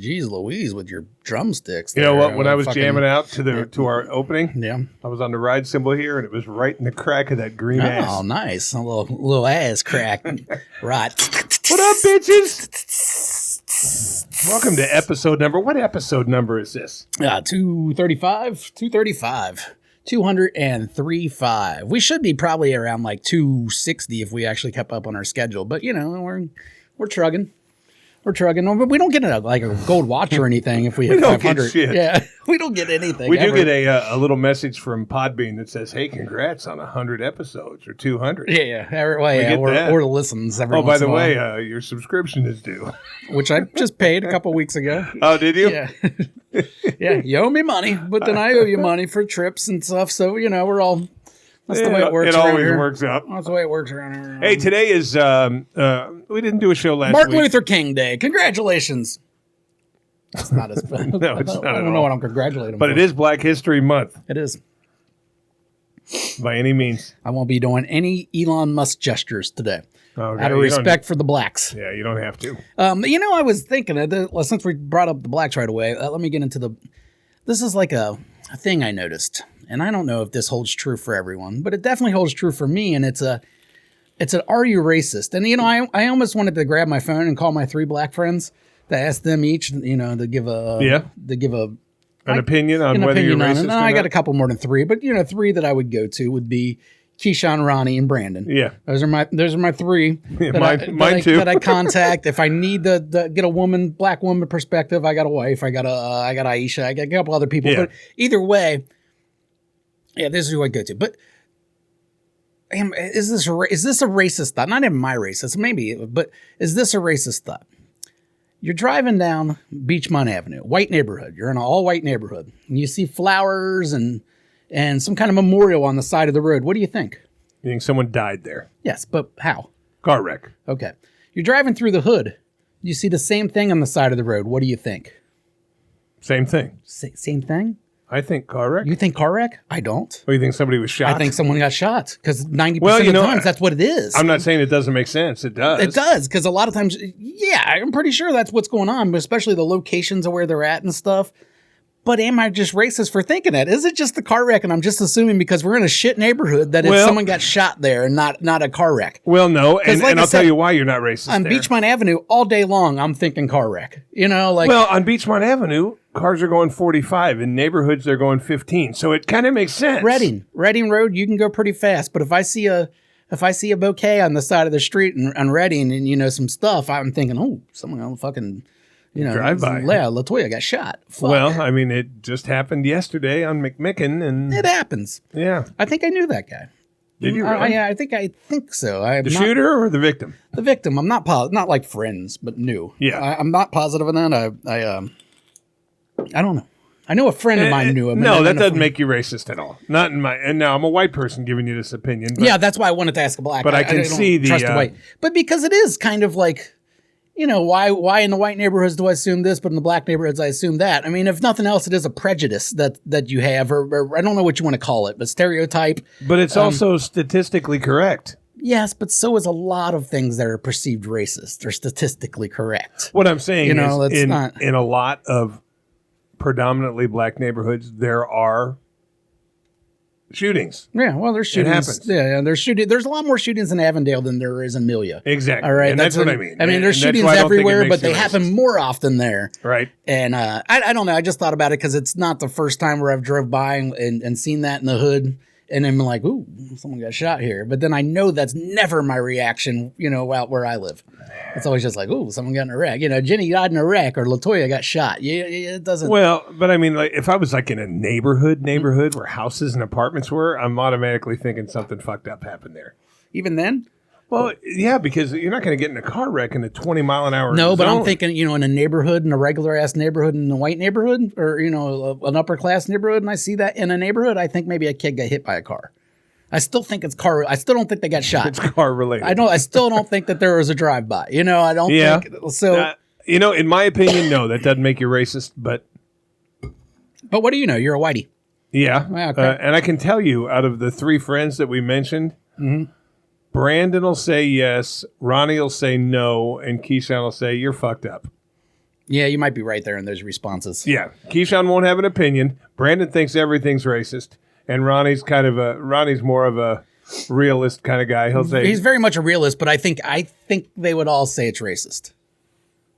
geez Louise with your drumsticks. You know what? When I was jamming out to our opening, yeah, I was on the ride cymbal here, and it was right in the crack of that green ass. Oh, nice. A little ass crack. Right. What up, bitches? Welcome to episode number. What episode number is this? 235. 235. 203.5. We should be probably around like 260 if we actually kept up on our schedule. But, you know, we're trugging. We're trugging. But we don't get a gold watch or anything if we hit 500. Get shit. Yeah, we don't get anything. We do get a little message from Podbean that says, "Hey, congrats on 100 episodes or 200." Yeah. Or the listens. Oh, by the way, your subscription is due. Which I just paid a couple weeks ago. Oh, did you? Yeah. Yeah, you owe me money, but then I owe you money for trips and stuff. So, you know, we're all... That's the way it works. It always works out. That's the way it works around here. Hey, today is we didn't do a show last week. Martin Luther King Day. Congratulations. It's not as bad. No, it's not. I don't know what I'm congratulating. But it is Black History Month. It is. By any means. I won't be doing any Elon Musk gestures today. Okay, out of respect for the blacks. Yeah, you don't have to. You know, I was thinking, since we brought up the blacks right away, let me get into this is like a thing I noticed. And I don't know if this holds true for everyone, but it definitely holds true for me. And it's an "Are you racist?" And you know, I almost wanted to grab my phone and call my 3 black friends to ask them each, you know, to give an opinion on whether you're racist. No, I got a couple more than 3, but you know, 3 that I would go to would be Keyshawn, Ronnie, and Brandon. Yeah, those are my 3. Yeah, mine too. That I contact if I need to get a black woman perspective. I got a wife. I got Aisha. I got a couple other people. Yeah. But either way. Yeah, this is who I go to. But is this a racist thought? Not even my racist, maybe, but is this a racist thought? You're driving down Beachmont Avenue, white neighborhood. You're in an all-white neighborhood, and you see flowers and some kind of memorial on the side of the road. What do you think? You think someone died there? Yes, but how? Car wreck. Okay. You're driving through the hood. You see the same thing on the side of the road. What do you think? Same thing. Same thing? I think car wreck. You think car wreck? I don't. Or you think somebody was shot? I think someone got shot because 90% of the times that's what it is. I'm not saying it doesn't make sense. It does. It does because a lot of times, yeah, I'm pretty sure that's what's going on, especially the locations of where they're at and stuff. But am I just racist for thinking that? Is it just the car wreck? And I'm just assuming because we're in a shit neighborhood that someone got shot there and not a car wreck. Well, no. And I'll tell you why you're not racist. On Beachmont Avenue, all day long, I'm thinking car wreck. You know, like. Well, on Beachmont Avenue, cars are going 45. In neighborhoods, they're going 15. So it kind of makes sense. Reading Road, you can go pretty fast. But if I see a bouquet on the side of the street on Reading and, you know, some stuff, I'm thinking, oh, someone on fucking. You know, drive by. Yeah, LaToya got shot. Fuck. Well, I mean, it just happened yesterday on McMicken, and it happens. Yeah, I think I knew that guy. Did you? Really? Yeah, I think so. The shooter or the victim? The victim. I'm not not like friends, but knew. Yeah, I'm not positive on that. I don't know. I know a friend of mine knew him. No, that doesn't make you racist at all. Not in my. And now I'm a white person giving you this opinion. But, yeah, that's why I wanted to ask a black. But I can see the trust the white. But because it is kind of like. You know, why in the white neighborhoods do I assume this, but in the black neighborhoods I assume that? I mean, if nothing else, it is a prejudice that you have, or I don't know what you want to call it, but stereotype. But it's also statistically correct. Yes, but so is a lot of things that are perceived racist or statistically correct. What I'm saying is not... in a lot of predominantly black neighborhoods, there are shootings. Yeah, well, there's shootings. It happens. Yeah, there's shooting. There's a lot more shootings in Avondale than there is in Milia. Exactly. All right, and that's what I mean. I mean, there's shootings everywhere, but they happen more often there. Right. And I don't know. I just thought about it because it's not the first time where I've drove by and seen that in the hood. And I'm like, ooh, someone got shot here. But then I know that's never my reaction, you know, out where I live. It's always just like, ooh, someone got in a wreck. You know, Jenny died in a wreck or LaToya got shot. Yeah, it doesn't. Well, but I mean, like, if I was like in a neighborhood where houses and apartments were, I'm automatically thinking something fucked up happened there. Even then? Well, yeah, because you're not going to get in a car wreck in a 20-mile-an-hour No, zone. but I'm thinking, you know, in a neighborhood, in a regular-ass neighborhood, in a white neighborhood, or, you know, an upper-class neighborhood, and I see that in a neighborhood, I think maybe a kid got hit by a car. I still think it's car. I still don't think they got shot. It's car related. I still don't think that there was a drive-by. You know, I don't think so. You know, in my opinion, no, that doesn't make you racist, but what do you know? You're a whitey. Yeah. Okay. And I can tell you, out of the 3 friends that we mentioned, Brandon will say yes, Ronnie will say no, and Keyshawn will say, you're fucked up. Yeah, you might be right there in those responses. Yeah. Keyshawn won't have an opinion. Brandon thinks everything's racist. And Ronnie's more of a realist kind of guy. He'll say he's very much a realist, but I think they would all say it's racist.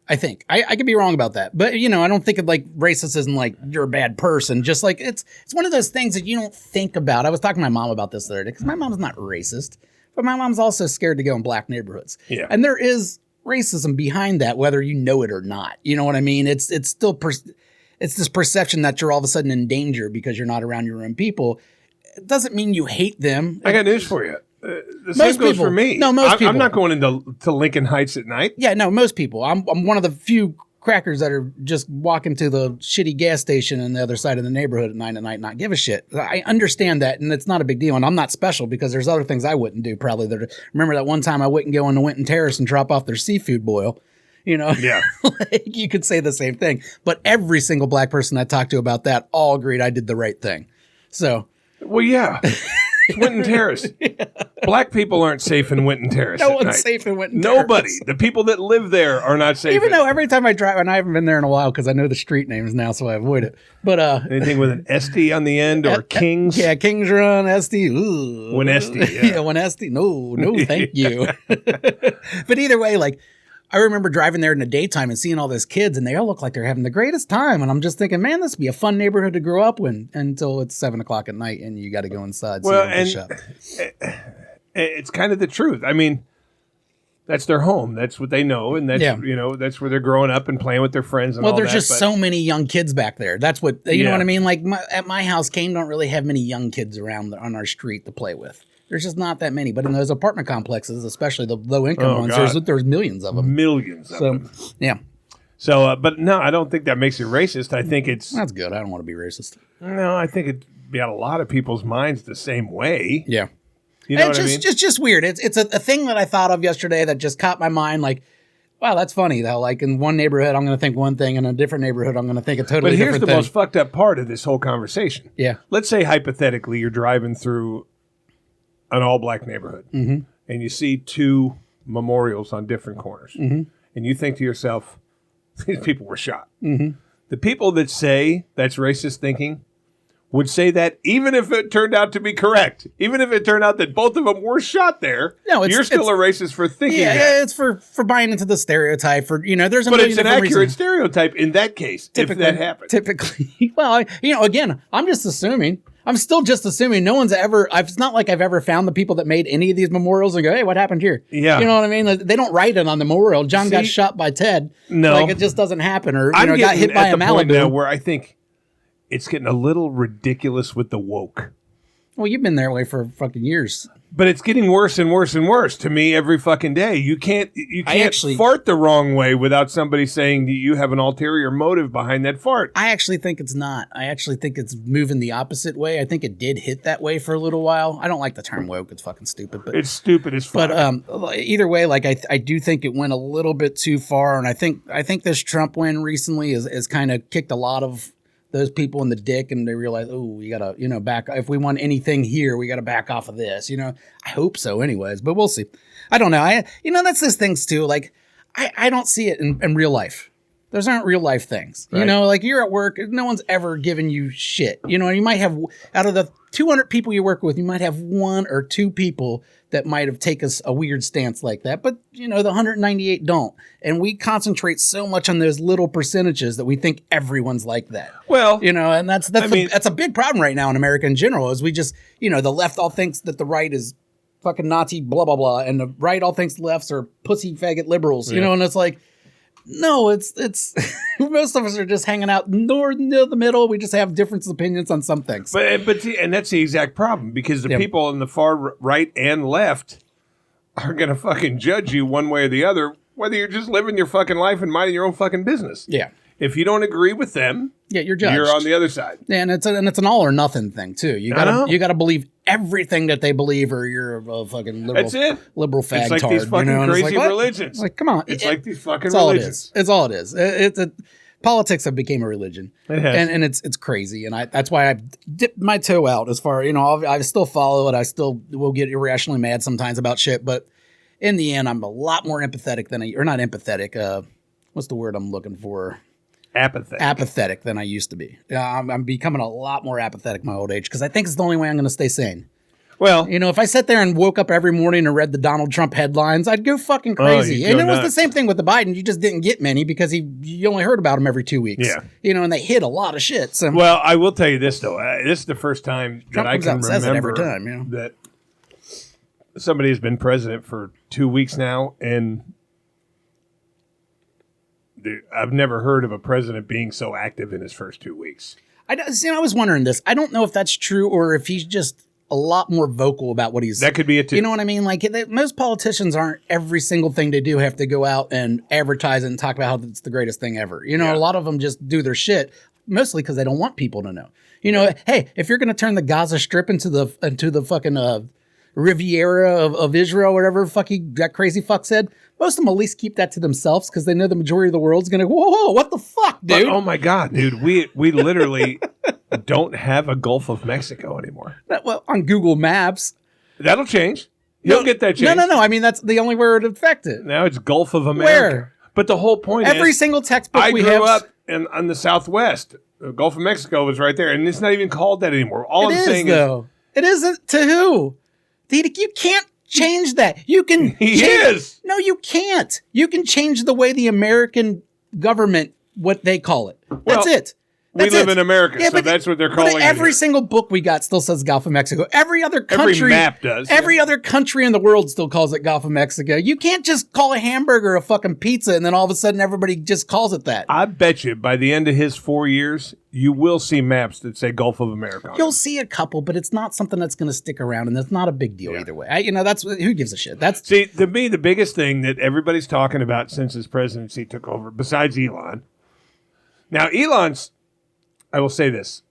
I think I could be wrong about that, but I don't think of like racist isn't like you're a bad person. Just like it's one of those things that you don't think about. I was talking to my mom about this the other day because my mom's not racist, but my mom's also scared to go in black neighborhoods. Yeah, and there is racism behind that, whether you know it or not. You know what I mean? It's still it's this perception that you're all of a sudden in danger because you're not around your own people. It doesn't mean you hate them. I got news for you. The same goes for me. No, most people. I'm not going to Lincoln Heights at night. Yeah, no, most people. I'm one of the few crackers that are just walking to the shitty gas station on the other side of the neighborhood at 9 at night and not give a shit. I understand that, and it's not a big deal, and I'm not special because there's other things I wouldn't do probably. Remember that one time I wouldn't go into Winton Terrace and drop off their seafood boil? Yeah. Like, you could say the same thing. But every single black person I talked to about that all agreed I did the right thing. So. Well, yeah. Winton Terrace. Yeah. Black people aren't safe in Winton Terrace. No one's safe in Winton Terrace. Nobody. The people that live there are not safe. Even though every time I drive, and I haven't been there in a while because I know the street names now, so I avoid it. But anything with an SD on the end or Kings? Yeah, Kings Run, SD. Ooh. Winesty. Yeah, Winesty. No, thank you. But either way, like, I remember driving there in the daytime and seeing all those kids, and they all look like they're having the greatest time. And I'm just thinking, man, this would be a fun neighborhood to grow up in until it's 7 o'clock at night and you got to go inside. Well, and it's kind of the truth. I mean, that's their home. That's what they know. And that's, that's where they're growing up and playing with their friends. And there's just so many young kids back there. That's what, you know what I mean? Like at my house, Kane don't really have many young kids around on our street to play with. There's just not that many. But in those apartment complexes, especially the low-income ones, there's millions of them. Millions of them. Yeah. So, but no, I don't think that makes you racist. I think it's... That's good. I don't want to be racist. No, I think it'd be on a lot of people's minds the same way. Yeah. You know what I mean? It's just weird. It's a thing that I thought of yesterday that just caught my mind. Like, wow, that's funny, though. Like, in one neighborhood, I'm going to think one thing. In a different neyborhood, I'm going to think a totally different thing. But here's the most fucked up part of this whole conversation. Yeah. Let's say, hypothetically, you're driving through an all-black neighborhood, and you see two memorials on different corners, and you think to yourself, these people were shot. The people that say that's racist thinking would say that even if it turned out to be correct, even if it turned out that both of them were shot there, you're still a racist for thinking that. Yeah, it's for buying into the stereotype. There's but it's an accurate stereotype in that case, if that happens. Typically. Well, again, I'm just assuming. I'm still just assuming no one's ever, it's not like I've ever found the people that made any of these memorials and go, hey, what happened here? Yeah. You know what I mean? They don't write it on the memorial. John got shot by Ted. No. Like, it just doesn't happen. Or, I'm got hit by a Malibu. Point now where I think it's getting a little ridiculous with the woke. Well, you've been that way for fucking years. But it's getting worse and worse and worse to me every fucking day. You can't fart the wrong way without somebody saying that you have an ulterior motive behind that fart. I actually think it's not. I actually think it's moving the opposite way. I think it did hit that way for a little while. I don't like the term woke. It's fucking stupid. But it's stupid as fuck. But either way, like I do think it went a little bit too far. And I think this Trump win recently is kind of kicked a lot of those people in the dick, and they realize, oh, we gotta, back. If we want anything here, we gotta back off of this. I hope so, anyways. But we'll see. I don't know. That's those things too. Like, I don't see it in real life. Those aren't real life things. Right. Like you're at work, no one's ever given you shit. You might have, out of the 200 people you work with, you might have 1 or 2 people that might have taken a weird stance like that. But, the 198 don't. And we concentrate so much on those little percentages that we think everyone's like that. Well, and that's a big problem right now in America in general, is we just, the left all thinks that the right is fucking Nazi, blah, blah, blah. And the right all thinks lefts are pussy faggot liberals, and it's like, no, it's most of us are just hanging out near the middle. We just have different opinions on some things. But see, and that's the exact problem, because the people on the far right and left are going to fucking judge you one way or the other, whether you're just living your fucking life and minding your own fucking business. Yeah. If you don't agree with them, you're judged. You're on the other side. Yeah, and it's an all or nothing thing too. You gotta believe everything that they believe, or you're a fucking liberal. That's it. Liberal fag. It's like tard, these fucking crazy religions. Like, come on. It's like these fucking religions. It's all it is. Politics have become a religion. It has. And it's crazy, and that's why I dipped my toe out as far. I still follow it. I still will get irrationally mad sometimes about shit, but in the end, I'm a lot more empathetic not empathetic. what's the word I'm looking for? Apathetic Than I used to be. I'm becoming a lot more apathetic in my old age because I think it's the only way I'm going to stay sane. Well, if I sat there and woke up every morning and read the Donald Trump headlines, I'd go fucking crazy. And it was the same thing with the Biden. You just didn't get many because you only heard about him every 2 weeks. Yeah. And they hid a lot of shit. So. Well, I will tell you this, though. This is the first time Trump that I can says it remember every time, that somebody has been president for 2 weeks now, and I've never heard of a president being so active in his first 2 weeks. I was wondering this. I don't know if that's true or if he's just a lot more vocal about what he's... That could be it, too. You know what I mean? Like, most politicians aren't every single thing they do have to go out and advertise it and talk about how it's the greatest thing ever. A lot of them just do their shit, mostly because they don't want people to know. Hey, if you're going to turn the Gaza Strip into the fucking Riviera of Israel, whatever that crazy fuck said, most of them at least keep that to themselves because they know the majority of the world's going to go, whoa, what the fuck, dude? But, oh, my God, dude. We literally don't have a Gulf of Mexico anymore. Well, on Google Maps. That'll change. You'll get that change. No. I mean, that's the only way it would affect it. Now it's Gulf of America. Where? But the whole point Every single textbook I we grew have... up on the Southwest. The Gulf of Mexico was right there, and it's not even called that anymore. All I'm saying is... It isn't to who? You can't change that. You can... He is! No, you can't. You can change the way the American government, what they call it. That's it. We live in America, so that's what they're calling it. Every single book we got still says Gulf of Mexico. Every other country... Every map does. Every other country in the world still calls it Gulf of Mexico. You can't just call a hamburger a fucking pizza and then all of a sudden everybody just calls it that. I bet you by the end of his 4 years, you will see maps that say Gulf of America. You'll see a couple, but it's not something that's going to stick around, and it's not a big deal either way. That's who gives a shit. See, to me, the biggest thing that everybody's talking about since his presidency took over, besides Elon. Now, Elon's... I will say this.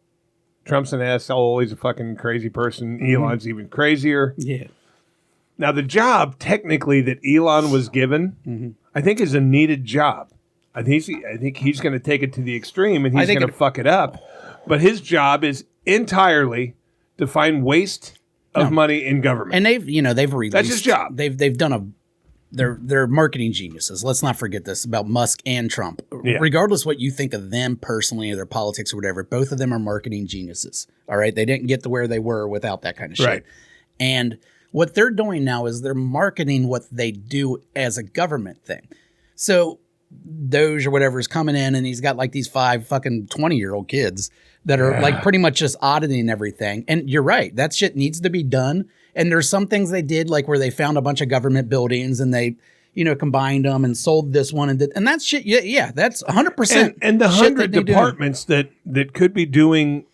Trump's an asshole. He's a fucking crazy person. Mm-hmm. Elon's even crazier. Yeah. Now, the job, technically, that Elon was given, I think is a needed job. I think he's going to take it to the extreme, and he's going to fuck it up. But his job is entirely to find waste of money in government. And they've released... That's his job. They've done They're marketing geniuses. Let's not forget this about Musk and Trump. Yeah. Regardless what you think of them personally or their politics or whatever, both of them are marketing geniuses. All right. They didn't get to where they were without that kind of shit. Right. And what they're doing now is they're marketing what they do as a government thing. So Doge or whatever is coming in and he's got like these 5 fucking 20-year-old kids that are like pretty much just auditing everything. And you're right. That shit needs to be done. And there's some things they did, like where they found a bunch of government buildings and they, combined them and sold this one and that shit. Yeah, that's 100%. And the 100 departments that could be doing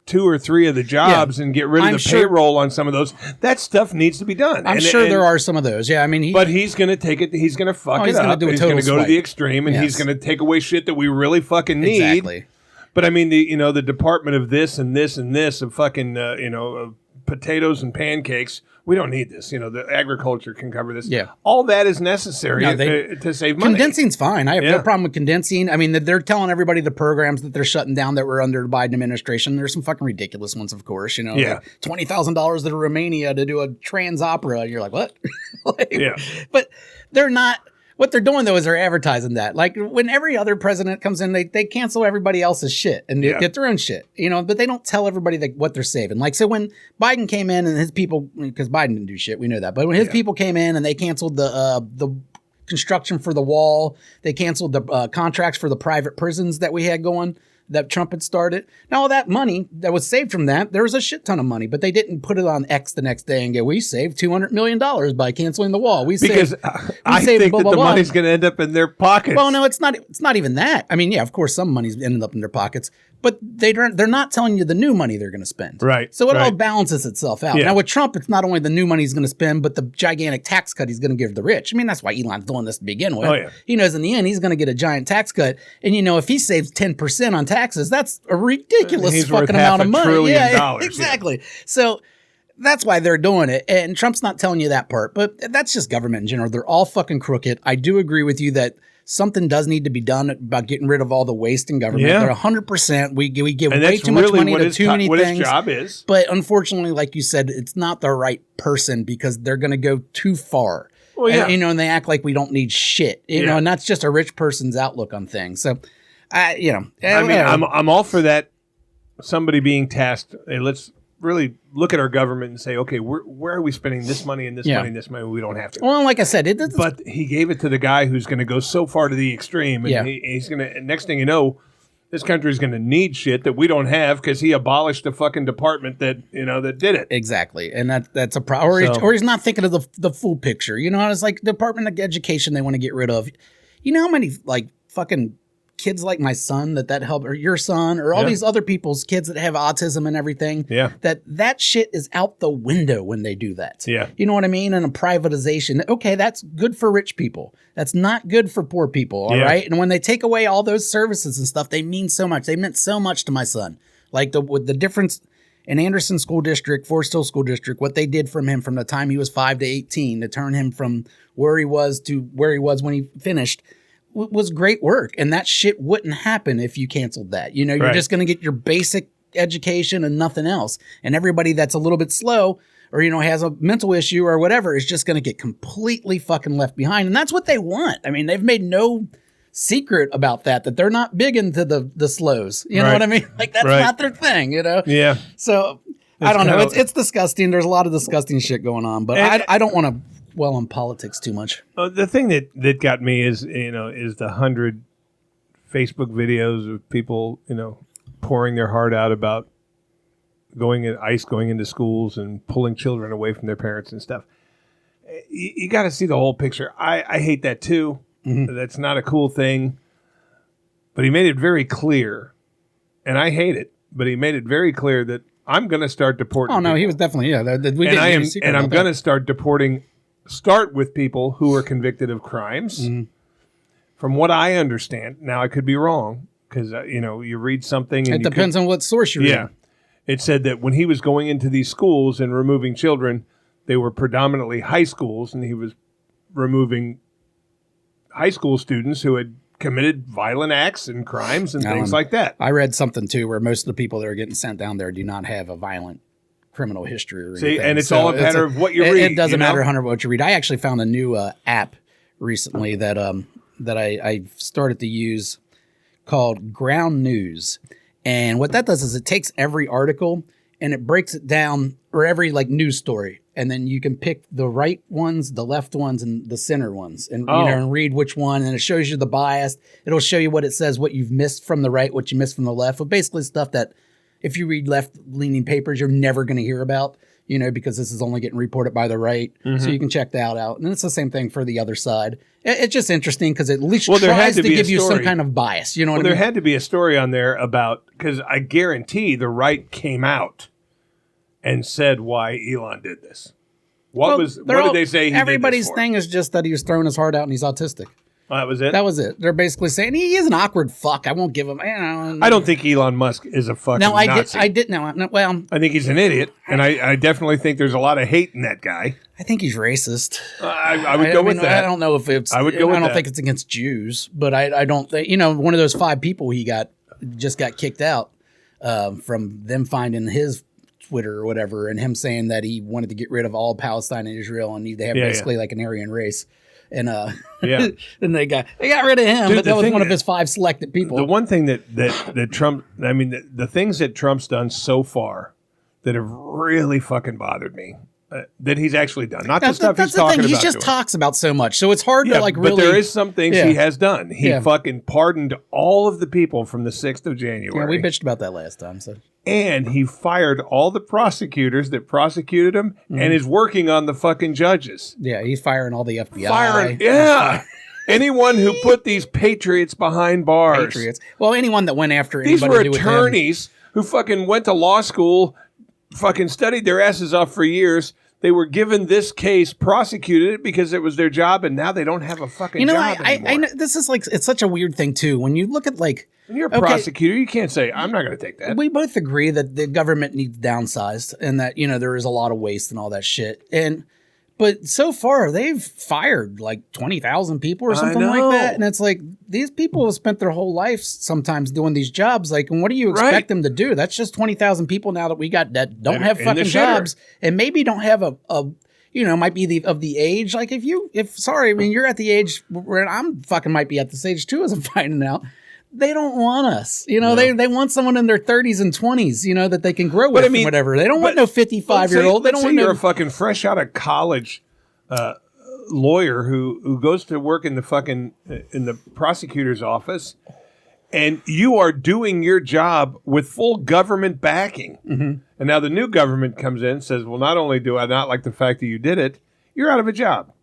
2 or 3 of the jobs and get rid of the payroll on some of those. That stuff needs to be done. I'm sure there are some of those. Yeah, I mean, but he's going to take it. He's going to fuck it up. He's going to go to the extreme, and he's going to take away shit that we really fucking need. Exactly. But I mean, the department of this and this and this of fucking potatoes and pancakes. We don't need this. The agriculture can cover this. Yeah. All that is necessary to save money. Condensing's fine. I have no problem with condensing. I mean, they're telling everybody the programs that they're shutting down that were under the Biden administration. There's some fucking ridiculous ones, of course. Like $20,000 to Romania to do a trans opera. You're like, what? But they're not. What they're doing, though, is they're advertising that. Like, when every other president comes in, they cancel everybody else's shit and get their own shit, but they don't tell everybody what they're saving. Like, so when Biden came in and his people, because Biden didn't do shit, we know that, but when his people came in and they canceled the construction for the wall, they canceled the contracts for the private prisons that we had going, that Trump had started. Now, all that money that was saved from that, there was a shit ton of money, but they didn't put it on X the next day and go, we saved $200 million by canceling the wall. I think that the money's going to end up in their pockets. Well, no, it's not even that. I mean, yeah, of course, some money's ended up in their pockets, but they're not telling you the new money they're going to spend. Right. So it all balances itself out. Yeah. Now, with Trump, it's not only the new money he's going to spend, but the gigantic tax cut he's going to give the rich. I mean, that's why Elon's doing this to begin with. Oh, yeah. He knows in the end he's going to get a giant tax cut. And, if he saves 10% on taxes, that's a ridiculous fucking amount of money. Yeah, exactly. Yeah. So that's why they're doing it. And Trump's not telling you that part, but that's just government in general. They're all fucking crooked. I do agree with you that something does need to be done about getting rid of all the waste in government. Yeah. They're 100%. We give way too much money to too many things. What his job is. But unfortunately, like you said, it's not the right person because they're going to go too far. Well, yeah. And, and they act like we don't need shit, and that's just a rich person's outlook on things. So, I mean, I'm all for that. Somebody being tasked, hey, let's really look at our government and say, okay, where are we spending this money and this money and this money? We don't have to. Well, like I said, but he gave it to the guy who's going to go so far to the extreme, and he's going to. Next thing you know, this country is going to need shit that we don't have because he abolished the fucking department that that did it. Exactly, and that's a problem. Or he's not thinking of the full picture. It's like Department of Education they want to get rid of. You know how many like fucking kids like my son that help, or your son, or all these other people's kids that have autism and everything. Yeah, that shit is out the window when they do that. Yeah, you know what I mean? And a privatization. Okay, that's good for rich people. That's not good for poor people. All right. And when they take away all those services and stuff, they mean so much. They meant so much to my son. Like with the difference in Anderson School District, Forest Hill School District, what they did from him from the time he was 5 to 18 to turn him from where he was to where he was when he finished was great work. And that shit wouldn't happen if you canceled that. You're just going to get your basic education and nothing else. And everybody that's a little bit slow or, has a mental issue or whatever is just going to get completely fucking left behind. And that's what they want. I mean, they've made no secret about that they're not big into the slows. You know what I mean? Like, that's not their thing, Yeah. So, I don't know. It's disgusting. There's a lot of disgusting shit going on. But I don't want to dwell on politics too much. The thing that got me is, is the 100 Facebook videos of people, pouring their heart out about going into schools and pulling children away from their parents and stuff. You got to see the whole picture. I hate that too. Mm-hmm. That's not a cool thing. But he made it very clear, and I hate it, but he made it very clear that I'm going to start deporting. Oh, no, people. He was definitely, I'm going to start deporting. Start with people who are convicted of crimes. Mm-hmm. From what I understand, now I could be wrong because you read something. And it depends on what source you read. Yeah, it said that when he was going into these schools and removing children, they were predominantly high schools, and he was removing high school students who had committed violent acts and crimes and things like that. I read something too where most of the people that are getting sent down there do not have a violent criminal history or anything. And it's all a matter of what you read. It doesn't matter 100 what you read. I actually found a new app recently that I started to use called Ground News. And what that does is it takes every article and it breaks it down, or every like news story. And then you can pick the right ones, the left ones, and the center ones, and and read which one. And it shows you the bias. It'll show you what it says, what you've missed from the right, what you missed from the left. But basically stuff that if you read left-leaning papers, you're never going to hear about, because this is only getting reported by the right. Mm-hmm. So you can check that out. And it's the same thing for the other side. It's just interesting because it at least tries to give you some kind of bias. You know what I mean? There had to be a story on there about, because I guarantee the right came out and said why Elon did this. What did they say he everybody's did this for? Thing is just that he was throwing his heart out and he's autistic. Oh, that was it? That was it. They're basically saying he is an awkward fuck. I won't give him. I don't think Elon Musk is a fucking Nazi. I did know. Well, I think he's an idiot, and I definitely think there's a lot of hate in that guy. I think he's racist. I would go with that. I don't know if it's. I don't think it's against Jews, but I don't think one of those 5 people he just got kicked out from them finding his Twitter or whatever, and him saying that he wanted to get rid of all Palestine and Israel and they have basically like an Aryan race. And and they got rid of him, but that was one of his 5 selected people. The one thing that Trump, I mean, the things that Trump's done so far that have really fucking bothered me, that he's actually done, not the stuff he's talking about. He just talks about so much, so it's hard to really. But there is some things he has done. He fucking pardoned all of the people from the 6th of January. Yeah, we bitched about that last time. So. And he fired all the prosecutors that prosecuted him and is working on the fucking judges. Yeah, he's firing all the FBI. Anyone who put these patriots behind bars. Well, anyone that went after these were attorneys who fucking went to law school, fucking studied their asses off for years. They were given this case, prosecuted it because it was their job, and now they don't have a fucking job anymore. I know, this is like, it's such a weird thing, too. When you look at like... When you're a prosecutor, you can't say, I'm not going to take that. We both agree that the government needs downsized and that, there is a lot of waste and all that shit. But so far, they've fired like 20,000 people or something like that. And it's like, these people have spent their whole life sometimes doing these jobs. Like, and what do you expect them to do? That's just 20,000 people now that we got that don't have fucking jobs and maybe don't have a might be of the age. Like you're at the age where I'm fucking might be at this age too, as I'm finding out. They don't want us. No. they want someone in their 30s and 20s, that they can grow with and whatever. They don't want no 55-year-old. They don't want you're a fucking fresh out of college lawyer who goes to work in the prosecutor's office, and you are doing your job with full government backing. Mm-hmm. And now the new government comes in and says, well, not only do I not like the fact that you did it, you're out of a job.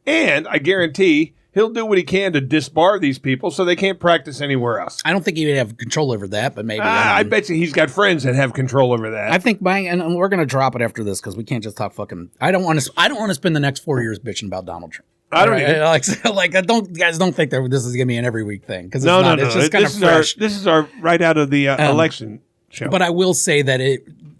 And I guarantee he'll do what he can to disbar these people so they can't practice anywhere else. I don't think he would have control over that, but maybe. I bet you he's got friends that have control over that. I think and we're going to drop it after this because we can't just talk fucking. I don't want to spend the next 4 years bitching about Donald Trump. I don't guys don't think that this is going to be an every week thing because no. It's just kind of fresh. This is our right out of the election show. But I will say that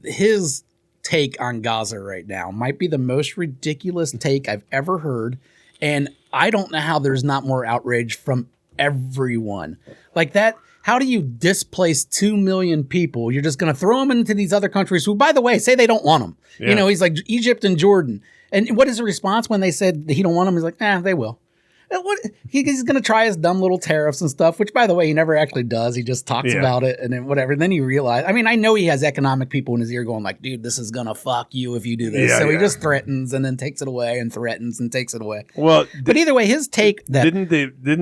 his take on Gaza right now might be the most ridiculous take I've ever heard. And I don't know how there's not more outrage from everyone. Like that, how do you displace 2 million people? You're just going to throw them into these other countries who, by the way, say they don't want them. Yeah. He's like Egypt and Jordan. And what is the response when they said that he don't want them? He's like, they will. He's going to try his dumb little tariffs and stuff, which, by the way, he never actually does. He just talks about it and then whatever. And then he realized, I know he has economic people in his ear going like, dude, this is going to fuck you if you do this. He just threatens and then takes it away and threatens and takes it away. Well, but either way, his take that... Didn't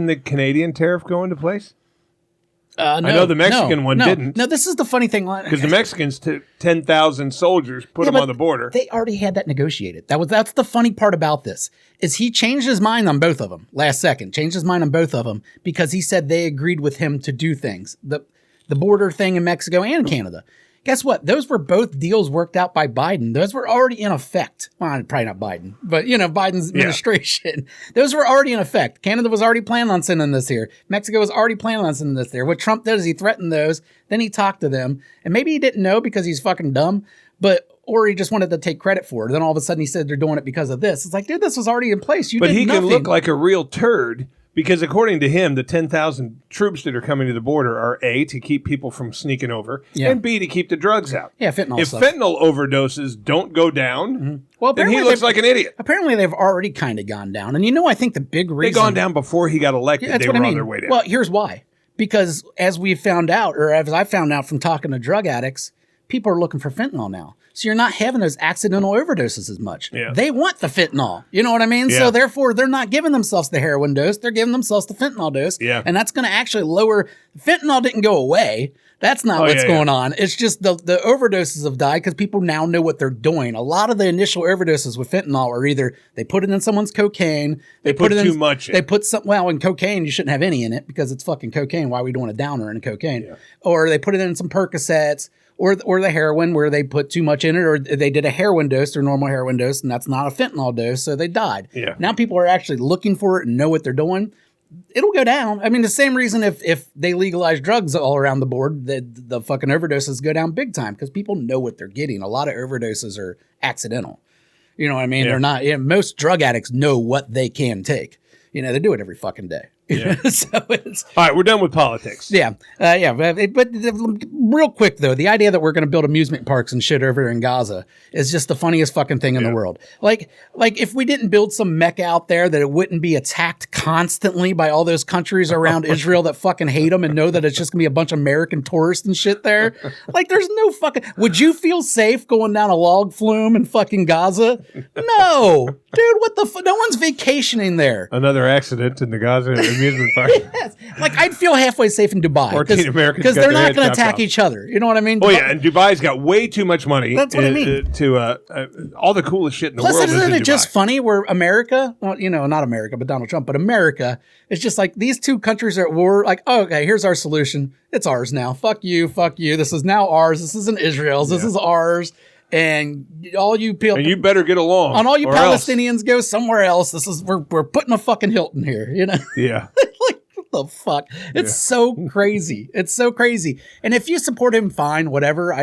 the Canadian tariff go into place? No, I know the Mexican one didn't. No, this is the funny thing. Because the Mexicans took 10,000 soldiers, put them on the border. They already had that negotiated. That's the funny part about this, is he changed his mind on both of them last second. Changed his mind on both of them because he said they agreed with him to do things. The border thing in Mexico and Canada. Guess what? Those were both deals worked out by Biden. Those were already in effect. Well, probably not Biden, but Biden's administration. Those were already in effect. Canada was already planning on sending this here. Mexico was already planning on sending this there. What Trump did is he threatened those, then he talked to them, and maybe he didn't know because he's fucking dumb, or he just wanted to take credit for it. Then all of a sudden he said they're doing it because of this. It's like, dude, this was already in place. But he can look like a real turd. Because according to him, the 10,000 troops that are coming to the border are A, to keep people from sneaking over, and B, to keep the drugs out. Yeah, fentanyl If stuff. fentanyl overdoses don't go down, then he looks like an idiot. Apparently, they've already kind of gone down. And I think the big reason... They've gone down before he got elected. They were on their way down. Well, here's why. Because as we found out, or as I found out from talking to drug addicts, people are looking for fentanyl now. So you're not having those accidental overdoses as much. Yeah. They want the fentanyl. You know what I mean? Yeah. So therefore, they're not giving themselves the heroin dose. They're giving themselves the fentanyl dose. Yeah. And that's going to actually lower... Fentanyl didn't go away. That's not what's going on. It's just the overdoses have died because people now know what they're doing. A lot of the initial overdoses with fentanyl are either they put it in someone's cocaine. They put too much in. They put some... Well, in cocaine, you shouldn't have any in it because it's fucking cocaine. Why are we doing a downer in cocaine? Yeah. Or they put it in some Percocets. Or the heroin where they put too much in it, or they did a heroin dose, their normal heroin dose, and that's not a fentanyl dose, so they died. Yeah. Now people are actually looking for it and know what they're doing. It'll go down. The same reason if they legalize drugs all around the board, the fucking overdoses go down big time because people know what they're getting. A lot of overdoses are accidental. You know what I mean? Yeah. They're not. Most drug addicts know what they can take. They do it every fucking day. Yeah. So it's all right. We're done with politics. Yeah, But real quick though, the idea that we're going to build amusement parks and shit over in Gaza is just the funniest fucking thing in the world. Like if we didn't build some mecca out there, that it wouldn't be attacked constantly by all those countries around Israel that fucking hate them and know that it's just gonna be a bunch of American tourists and shit there. Like, there's no fucking. Would you feel safe going down a Log Flume in fucking Gaza? No, dude. What the? No one's vacationing there. Another accident in the Gaza amusement park. Yes. Like, I'd feel halfway safe in Dubai. 14 Americans because they're not going to attack each other. You know what I mean? Oh, yeah. And Dubai's got way too much money. That's what I mean. To all the coolest shit in the world. Plus, isn't it just funny where America, well, not America, but Donald Trump, but America is just like, these two countries are at war. Like, oh, okay, here's our solution. It's ours now. Fuck you. Fuck you. This is now ours. This isn't Israel's. This is ours. And all you people, and you better get along. And all you Palestinians go somewhere else. We're putting a fucking Hilton here. Yeah. Like, what the fuck? It's so crazy. It's so crazy. And if you support him, fine, whatever.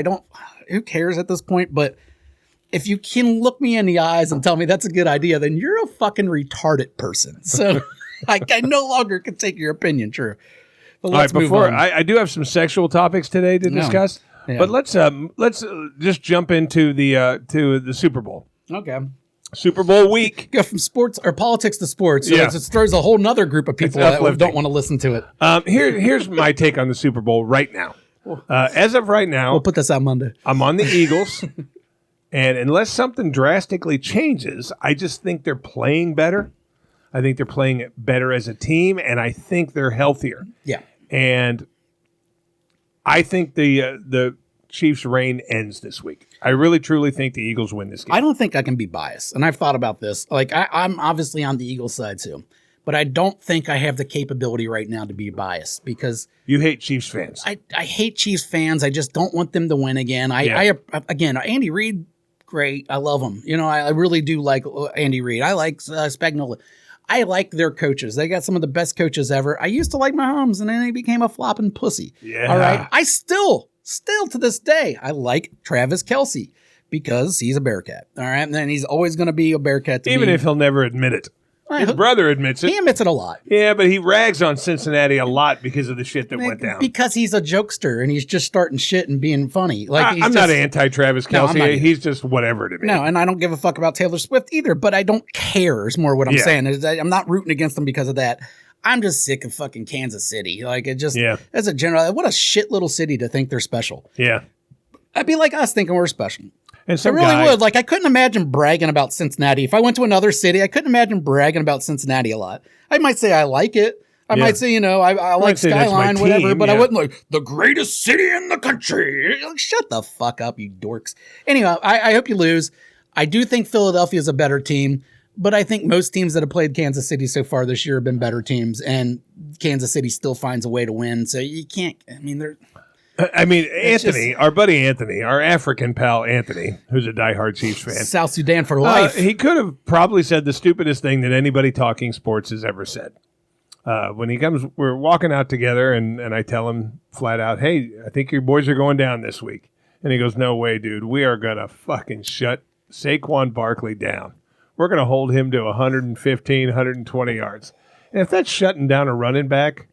Who cares at this point? But if you can look me in the eyes and tell me that's a good idea, then you're a fucking retarded person. So I no longer can take your opinion. True. But let's move on. I do have some sexual topics today to discuss. Yeah. But let's just jump into the Super Bowl. Okay. Super Bowl week. Go from sports or politics to sports. So Yeah. it just throws a whole nother group of people that don't want to listen to it. Here's my take on the Super Bowl right now. As of right now, We'll put this out Monday. I'm on the Eagles. And unless something drastically changes, I just think they're playing better. I think they're playing better as a team, and I think they're healthier. Yeah. And I think the Chiefs' reign ends this week. I really, truly think the Eagles win this game. I don't think I can be biased, and I've thought about this. Like, I'm obviously on the Eagles side too, but I don't think I have the capability right now to be biased because you hate Chiefs fans. I hate Chiefs fans. I just don't want them to win again. Again, Andy Reid, great. I love him. You know, I really do like Andy Reid. I like Spagnuolo. I like their coaches. They got some of the best coaches ever. I used to like Mahomes, and then he became a flopping pussy. Yeah. All right. I still to this day, I like Travis Kelce because he's a Bearcat. All right. And then he's always going to be a Bearcat to Even me. if he'll never admit it. His brother admits it. He admits it a lot. Yeah, but he rags on Cincinnati a lot because of the shit that went down. Because he's a jokester and he's just starting shit and being funny. Like I'm not anti-Travis Kelce. No, he's just whatever to me. No, and I don't give a fuck about Taylor Swift either, but I don't care is more what I'm saying. I'm not rooting against them because of that. I'm just sick of fucking Kansas City. Like, it just, as a general, what a shit little city to think they're special. Yeah. I'd be like us thinking we're special. And I really would. Like, I couldn't imagine bragging about Cincinnati. If I went to another city, I couldn't imagine bragging about Cincinnati a lot. I might say I like it. I might say, you know, I like Skyline, whatever, but I wouldn't like the greatest city in the country. Like, shut the fuck up, you dorks. Anyway, I hope you lose. I do think Philadelphia is a better team, but I think most teams that have played Kansas City so far this year have been better teams, and Kansas City still finds a way to win. So you can't, Anthony, our buddy Anthony, our African pal Anthony, who's a diehard Chiefs fan. South Sudan for life. He could have probably said the stupidest thing that anybody talking sports has ever said. When he comes, we're walking out together, and I tell him flat out, hey, I think your boys are going down this week. And he goes, no way, dude. We are going to fucking shut Saquon Barkley down. We're going to hold him to 115, 120 yards. And if that's shutting down a running back,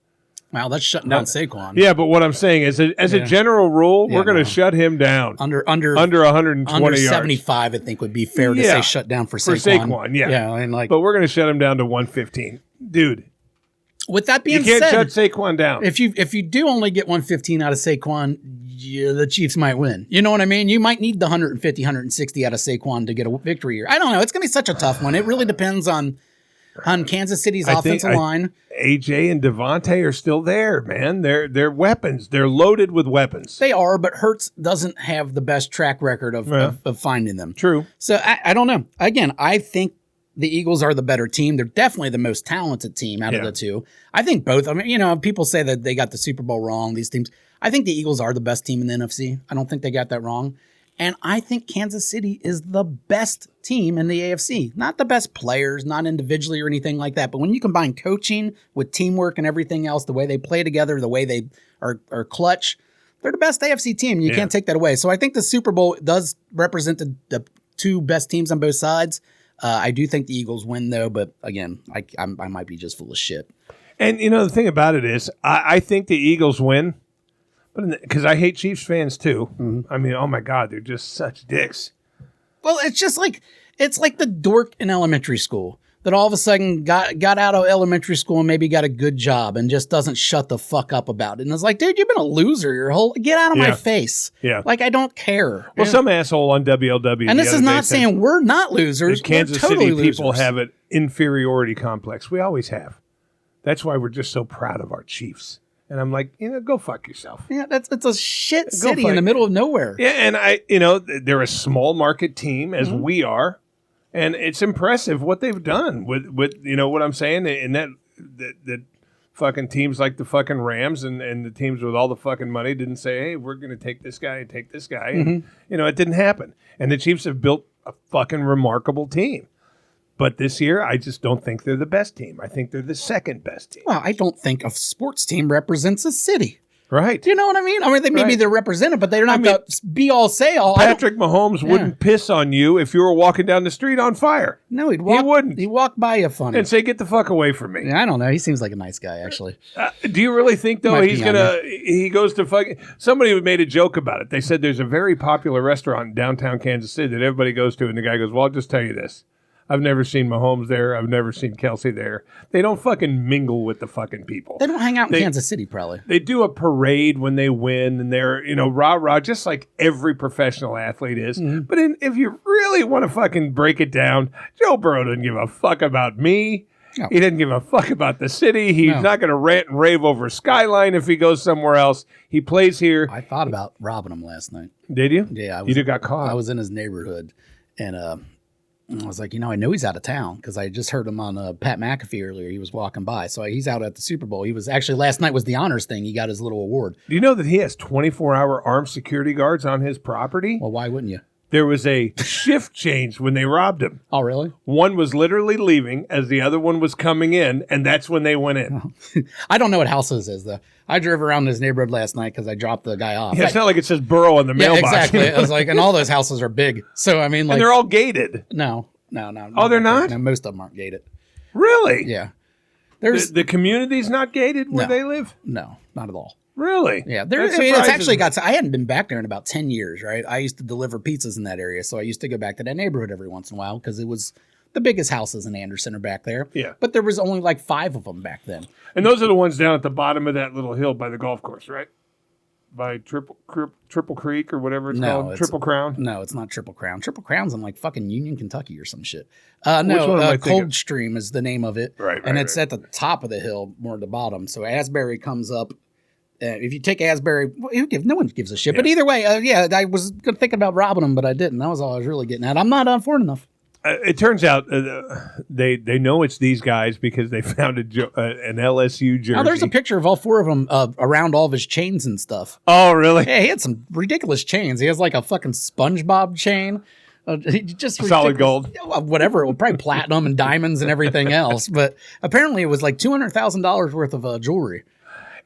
wow, that's shutting down Saquon. Yeah, but what I'm saying is, as a general rule, we're going to shut him down under 120 under yards. 75. I think would be fair to say shut down for Saquon. But we're going to shut him down to 115, dude. With that being said, you can't shut Saquon down. If you do only get 115 out of Saquon, the Chiefs might win. You know what I mean? You might need the 150, 160 out of Saquon to get a victory here. I don't know. It's going to be such a tough one. It really depends on Kansas City's offensive line. AJ and Devontae are still there, man. They're weapons. They're loaded with weapons. They are, but Hurts doesn't have the best track record of finding them. True. So I don't know. Again, I think the Eagles are the better team. They're definitely the most talented team out of the two. I think both. I mean, you know, people say that they got the Super Bowl wrong, these teams. I think the Eagles are the best team in the NFC. I don't think they got that wrong. And I think Kansas City is the best team in the AFC. Not the best players, not individually or anything like that. But when you combine coaching with teamwork and everything else, the way they play together, the way they are clutch, they're the best AFC team. You can't take that away. So I think the Super Bowl does represent the two best teams on both sides. I do think the Eagles win, though. But again, I might be just full of shit. And, you know, the thing about it is I think the Eagles win. Because I hate Chiefs fans, too. Mm-hmm. I mean, oh, my God, they're just such dicks. Well, it's just like the dork in elementary school that all of a sudden got out of elementary school and maybe got a good job and just doesn't shut the fuck up about it. And it's like, dude, you've been a loser your whole – get out of my face. Yeah. Like, I don't care. Well, some asshole on WLW. And this is not saying we're not losers. Kansas totally City people losers. have an inferiority complex. We always have. That's why we're just so proud of our Chiefs. And I'm like, you know, go fuck yourself. Yeah, it's a shit city in the middle of nowhere. Yeah, and they're a small market team as we are, and it's impressive what they've done with you know what I'm saying, and that fucking teams like the fucking Rams and the teams with all the fucking money didn't say, hey, we're going to take this guy and take this guy, and you know it didn't happen. And the Chiefs have built a fucking remarkable team. But this year, I just don't think they're the best team. I think they're the second best team. Well, I don't think a sports team represents a city. Right. Do you know what I mean? I mean, maybe they're represented, but they're not the be-all, say-all. Patrick Mahomes wouldn't piss on you if you were walking down the street on fire. No, he wouldn't. He'd walk by you funny. And say, get the fuck away from me. Yeah, I don't know. He seems like a nice guy, actually. Do you really think, though, he goes to fucking... Somebody made a joke about it. They said there's a very popular restaurant in downtown Kansas City that everybody goes to, and the guy goes, well, I'll just tell you this. I've never seen Mahomes there. I've never seen Kelsey there. They don't fucking mingle with the fucking people. They don't hang out in Kansas City, probably. They do a parade when they win, and they're, rah-rah, just like every professional athlete is. Mm-hmm. But if you really want to fucking break it down, Joe Burrow doesn't give a fuck about me. No. He doesn't give a fuck about the city. He's not going to rant and rave over Skyline if he goes somewhere else. He plays here. I thought about robbing him last night. Did you? Yeah. You got caught. I was in his neighborhood, and I was like, I know he's out of town because I just heard him on Pat McAfee earlier. He was walking by. So he's out at the Super Bowl. He was actually, last night was the honors thing. He got his little award. Do you know that he has 24-hour armed security guards on his property? Well, why wouldn't you? There was a shift change when they robbed him. Oh, really? One was literally leaving as the other one was coming in, and that's when they went in. Oh. I don't know what house this is, though. I drove around this neighborhood last night because I dropped the guy off. Yeah, it's not like it says Burrow on the mailbox. Exactly. I was like, and all those houses are big. So, I mean, like. And they're all gated. No. Oh, they're not? No, most of them aren't gated. Really? Yeah. The community's not gated where they live? No, not at all. Really? Yeah, it's actually got. I hadn't been back there in about 10 years, right? I used to deliver pizzas in that area, so I used to go back to that neighborhood every once in a while because it was the biggest houses in Anderson are back there. Yeah, but there was only like 5 of them back then. And those are the ones down at the bottom of that little hill by the golf course, right? By Triple Creek or whatever it's called, Triple Crown. No, it's not Triple Crown. Triple Crown's in like fucking Union, Kentucky or some shit. Coldstream is the name of it, right? And it's at the top of the hill, more at the bottom. So Asbury comes up. If you take Asbury, no one gives a shit. Yeah. But either way, I was thinking about robbing them, but I didn't. That was all I was really getting at. I'm not foreign enough. It turns out they know it's these guys because they found an LSU jersey. Oh, there's a picture of all 4 of them around all of his chains and stuff. Oh, really? Yeah, he had some ridiculous chains. He has like a fucking SpongeBob chain. Just solid gold. Whatever. It was probably platinum and diamonds and everything else. But apparently it was like $200,000 worth of jewelry.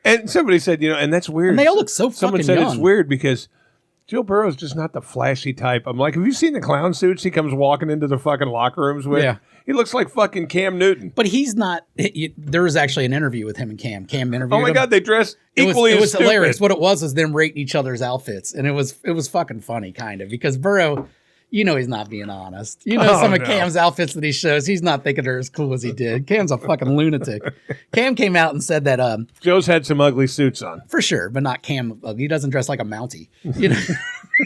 And somebody said, and that's weird. And they all look so fucking young. Someone said it's weird because Joe Burrow's just not the flashy type. I'm like, have you seen the clown suits he comes walking into the fucking locker rooms with? Yeah. He looks like fucking Cam Newton. But he's not. There was actually an interview with him and Cam. Cam interviewed him. Oh my God, they dress equally as It was stupid. hilarious. What it was is them rating each other's outfits. And it was fucking funny, kind of, because Burrow, he's not being honest. Some of Cam's outfits that he shows, he's not thinking they're as cool as he did. Cam's a fucking lunatic. Cam came out and said that Joe's had some ugly suits on. For sure, but not Cam. He doesn't dress like a Mountie.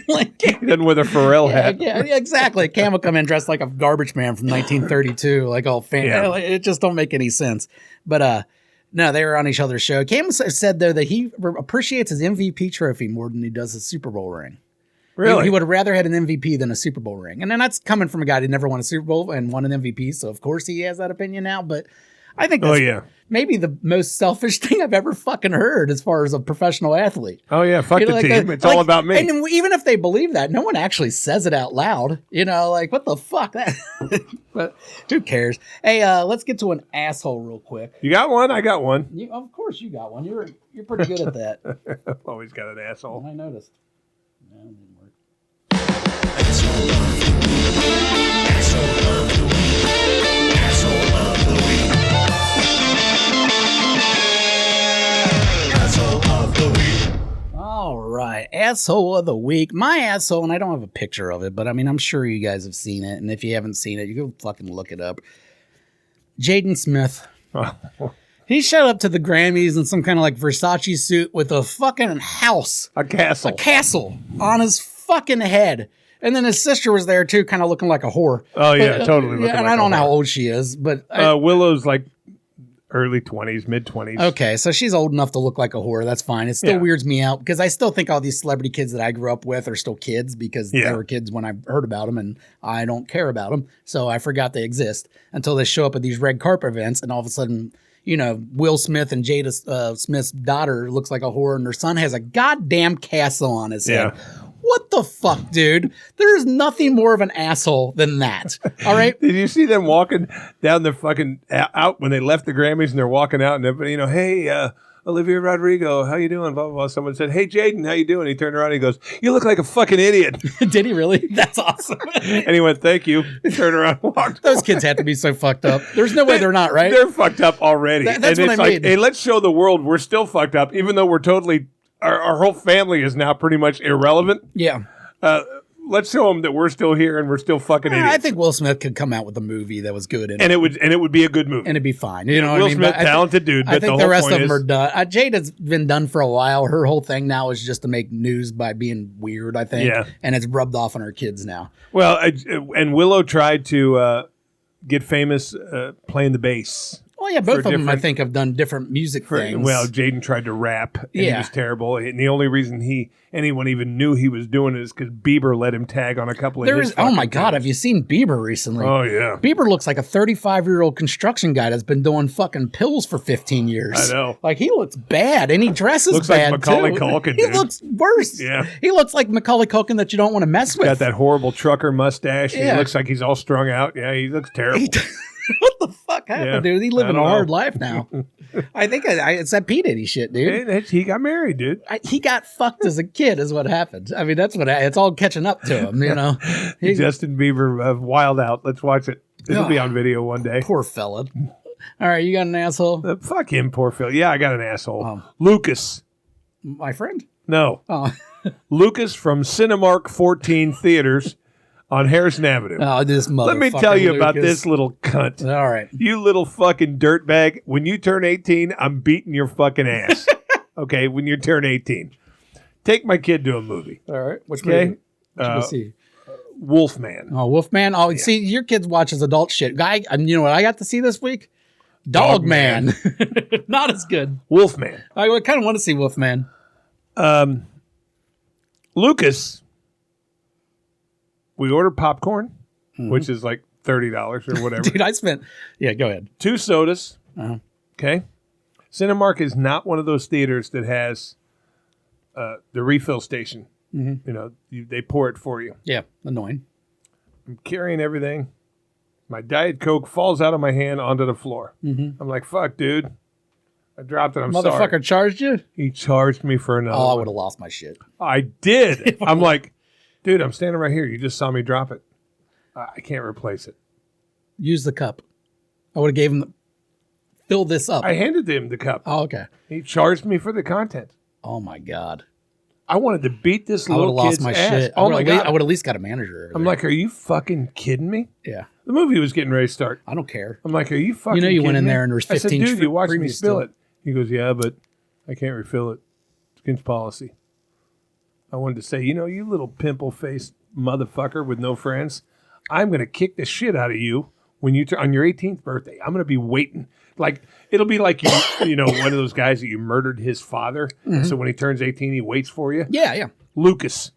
Like, he doesn't with a Pharrell hat. Yeah, exactly. Cam will come in dressed like a garbage man from 1932, like all fancy. Yeah. It just don't make any sense. But no, they were on each other's show. Cam said though that he appreciates his MVP trophy more than he does his Super Bowl ring. Really? He would have rather had an MVP than a Super Bowl ring. And then that's coming from a guy who never won a Super Bowl and won an MVP. So, of course, he has that opinion now. But I think that's maybe the most selfish thing I've ever fucking heard as far as a professional athlete. Oh, yeah. Fuck the team. It's all about me. And even if they believe that, no one actually says it out loud. What the fuck? But who cares? Hey, let's get to an asshole real quick. You got one? I got one. Of course you got one. You're pretty good at that. I've always got an asshole. I noticed. No, it didn't work. All right, asshole of the week. My asshole, and I don't have a picture of it, but I mean, I'm sure you guys have seen it, and if you haven't seen it, you can fucking look it up. Jayden Smith. He showed up to the Grammys in some kind of like Versace suit with a fucking house. A castle on his fucking head. And then his sister was there too, kind of looking like a whore. Oh, yeah, totally. And I don't know how old she is, but... Willow's like early 20s, mid-20s. Okay, so she's old enough to look like a whore. That's fine. It still weirds me out because I still think all these celebrity kids that I grew up with are still kids because they were kids when I heard about them and I don't care about them. So I forgot they exist until they show up at these red carpet events and all of a sudden... Will Smith and Jada Smith's daughter looks like a whore and their son has a goddamn castle on his head. What the fuck, dude? There is nothing more of an asshole than that. All right? Did you see them walking down the fucking out when they left the Grammys and they're walking out and everybody, hey, Olivia Rodrigo, how you doing? Blah, blah, blah. Someone said, hey, Jayden, how you doing? He turned around and he goes, you look like a fucking idiot. Did he really? That's awesome. And he went, thank you. He turned around and walked. Those kids have to be so fucked up. There's no way they're not, right? They're fucked up already. That's what I mean. Hey, let's show the world we're still fucked up, even though we're totally, our whole family is now pretty much irrelevant. Yeah. let's show them that we're still here and we're still fucking idiots. I think Will Smith could come out with a movie that was good, and it would be a good movie, and it'd be fine. You know, Will what I mean? Smith, talented dude. But I think the rest of them are done. Jada's been done for a while. Her whole thing now is just to make news by being weird. I think, and it's rubbed off on her kids now. Well, and Willow tried to get famous playing the bass. Well, yeah, both of them, I think, have done different music things. Well, Jayden tried to rap, and he was terrible. And the only reason anyone even knew he was doing it is because Bieber let him tag on a couple of his oh, my God, have you seen Bieber recently? Oh, yeah. Bieber looks like a 35-year-old construction guy that's been doing fucking pills for 15 years. I know. Like, he looks bad, and he dresses bad, like Macaulay too. Culkin, He dude. looks worse. Yeah. He looks like Macaulay Culkin that you don't want to mess with. Got that horrible trucker mustache. Yeah. He looks like he's all strung out. Yeah, he looks terrible. What the fuck happened, dude? He's living a hard life now. I think it's that P. Diddy shit, dude. Hey, he got married, dude. He got fucked as a kid is what happened. I mean, that's what it's all catching up to him, you know. Justin Bieber, Wild Out. Let's watch it. It'll be on video one day. Poor fella. All right, you got an asshole? Fuck him, poor Phil. Yeah, I got an asshole. Lucas. My friend? No. Oh. Lucas from Cinemark 14 Theaters on Harrison Avenue. Oh, this motherfucker. Let me tell you about this little cunt. All right. You little fucking dirtbag. When you turn 18, I'm beating your fucking ass. Okay, when you turn 18. Take my kid to a movie. All right. Which movie? See? Wolfman. Oh, Wolfman. Oh, yeah. See, your kids watches adult shit. You know what I got to see this week? Dogman. Not as good. Wolfman. I kind of want to see Wolfman. Lucas, we ordered popcorn, which is like $30 or whatever. Dude, I spent... Yeah, go ahead. 2 sodas. Okay. Cinemark is not one of those theaters that has the refill station. You know, they pour it for you. Yeah, annoying. I'm carrying everything. My Diet Coke falls out of my hand onto the floor. I'm like, fuck, dude. I dropped it. I'm sorry. Motherfucker charged you? He charged me for another I would have lost my shit. I did. I'm like, dude, I'm standing right here. You just saw me drop it. I can't replace it. Use the cup. I would have gave him fill this up. I handed him the cup. Oh, okay. He charged me for the content. Oh, my God. I wanted to beat this little kid's my ass. shit. Oh, my God. I would at least got a manager. I'm like, are you fucking kidding me? Yeah. The movie was getting ready to start. I don't care. I'm like, are you fucking You know you kidding went in me? there and there was 15 I said, dude, you watched me freebies spill still. it. He goes, yeah, but I can't refill it. It's against policy. I wanted to say, you know, you little pimple-faced motherfucker with no friends, I'm going to kick the shit out of you when you on your 18th birthday. I'm going to be waiting. Like, it'll be like you know, one of those guys that you murdered his father. So when he turns 18, he waits for you. Yeah, yeah. Lucas.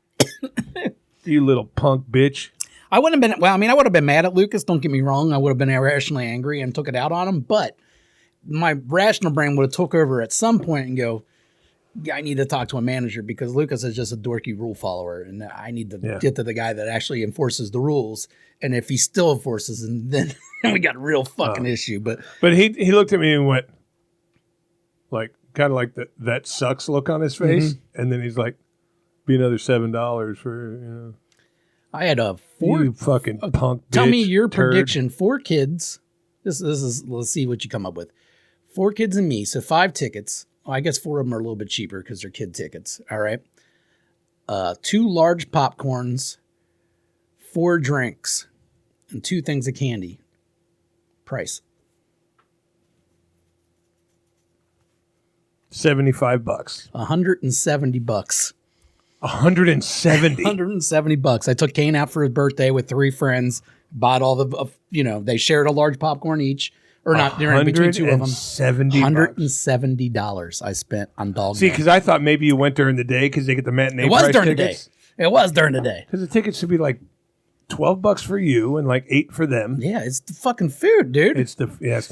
You little punk bitch. I wouldn't have been, well, I mean, I would have been mad at Lucas. Don't get me wrong. I would have been irrationally angry and took it out on him. But my rational brain would have took over at some point and go, yeah, I need to talk to a manager because Lucas is just a dorky rule follower. And I need to get to the guy that actually enforces the rules. And if he still enforces them, then we got a real fucking issue. But he looked at me and went, like, kind of like that sucks look on his face. And then he's like, be another $7 for, you know. I had a 4. You fucking punk bitch. Tell me your turd. prediction. 4 kids. This is, let's see what you come up with. 4 kids and me. So 5 tickets. Well, I guess 4 of them are a little bit cheaper because they're kid tickets. All right. 2 large popcorns, 4 drinks, and 2 things of candy. Price. $75. $170. 170. $170. I took Kane out for his birthday with 3 friends. Bought all the, they shared a large popcorn each. Or not, between 2 of them. $170 I spent on dog. See, because I thought maybe you went during the day because they get the matinee It was price during tickets. the day. It was during the day. Because the tickets should be like $12 for you and like $8 for them. Yeah, it's the fucking food, dude. It's the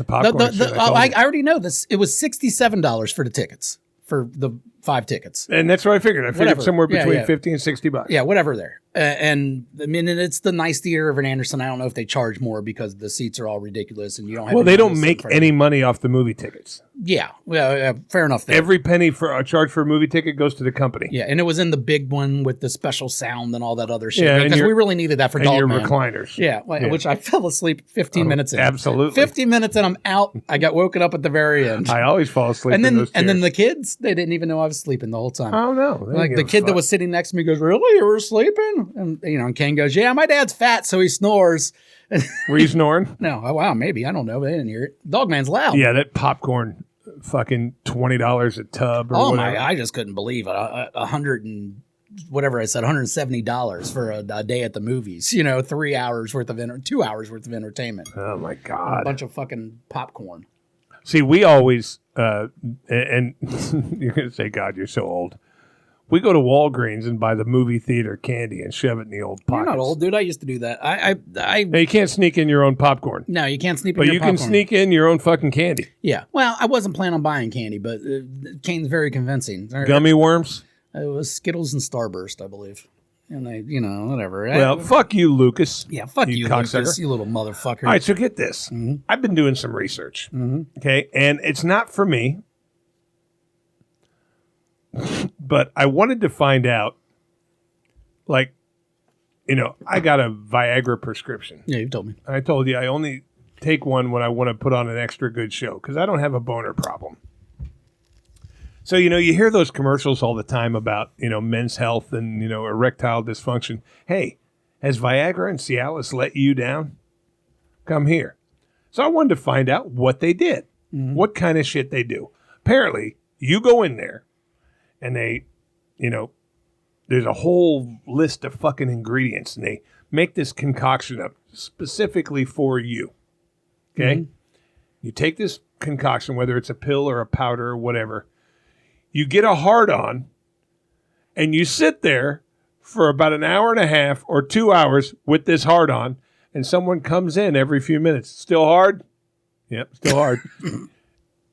popcorn. I already know this. It was $67 for the tickets for the 5 tickets. And that's what I figured. I figured somewhere between $50 and $60. Yeah, whatever there. And I mean, it's the nice theater of an Anderson. I don't know if they charge more because the seats are all ridiculous and you don't have. Well, they don't make any money off the movie tickets. Yeah, well, fair enough. There. Every penny for a charge for a movie ticket goes to the company. Yeah, and it was in the big one with the special sound and all that other shit. Yeah, because we really needed that for Dogman. And your recliners. Yeah, which I fell asleep 15 minutes in. Absolutely. 15 minutes and I'm out. I got woken up at the very end. I always fall asleep and then, in those chairs. And then the kids, they didn't even know I was was sleeping the whole time. Oh no! Like the kid that was sitting next to me goes, "Really? You were sleeping?" And and Ken goes, "Yeah, my dad's fat, so he snores." Were you snoring? No. Oh, wow, maybe. I don't know. They didn't hear it. Dogman's loud. Yeah, that popcorn, fucking $20 a tub. Or Oh whatever. my! I just couldn't believe it. $170 for a day at the movies. 3 hours worth of 2 hours worth of entertainment. Oh my god! A bunch of fucking popcorn. See, we always and you're gonna say, "God, you're so old." We go to Walgreens and buy the movie theater candy and shove it in the old pockets. You're not old, dude. I used to do that. Now, you can't sneak in your own popcorn. No, you can't sneak in But your you popcorn. can sneak in your own fucking candy. Yeah. Well, I wasn't planning on buying candy, but Cane's very convincing. Gummy worms? It was Skittles and Starburst, I believe. And they, whatever. Well, fuck you, Lucas. Yeah, fuck you, cocksucker. Lucas, you little motherfucker. All right, so get this. Mm-hmm. I've been doing some research, okay? And it's not for me, but I wanted to find out, like, I got a Viagra prescription. Yeah, you told me. I told you I only take one when I want to put on an extra good show because I don't have a boner problem. So, you hear those commercials all the time about, men's health and, erectile dysfunction. Hey, has Viagra and Cialis let you down? Come here. So I wanted to find out what they did, what kind of shit they do. Apparently, you go in there and they, there's a whole list of fucking ingredients and they make this concoction up specifically for you. Okay? You take this concoction, whether it's a pill or a powder or whatever, you get a hard-on, and you sit there for about an hour and a half or 2 hours with this hard-on, and someone comes in every few minutes. Still hard? Yep, still hard.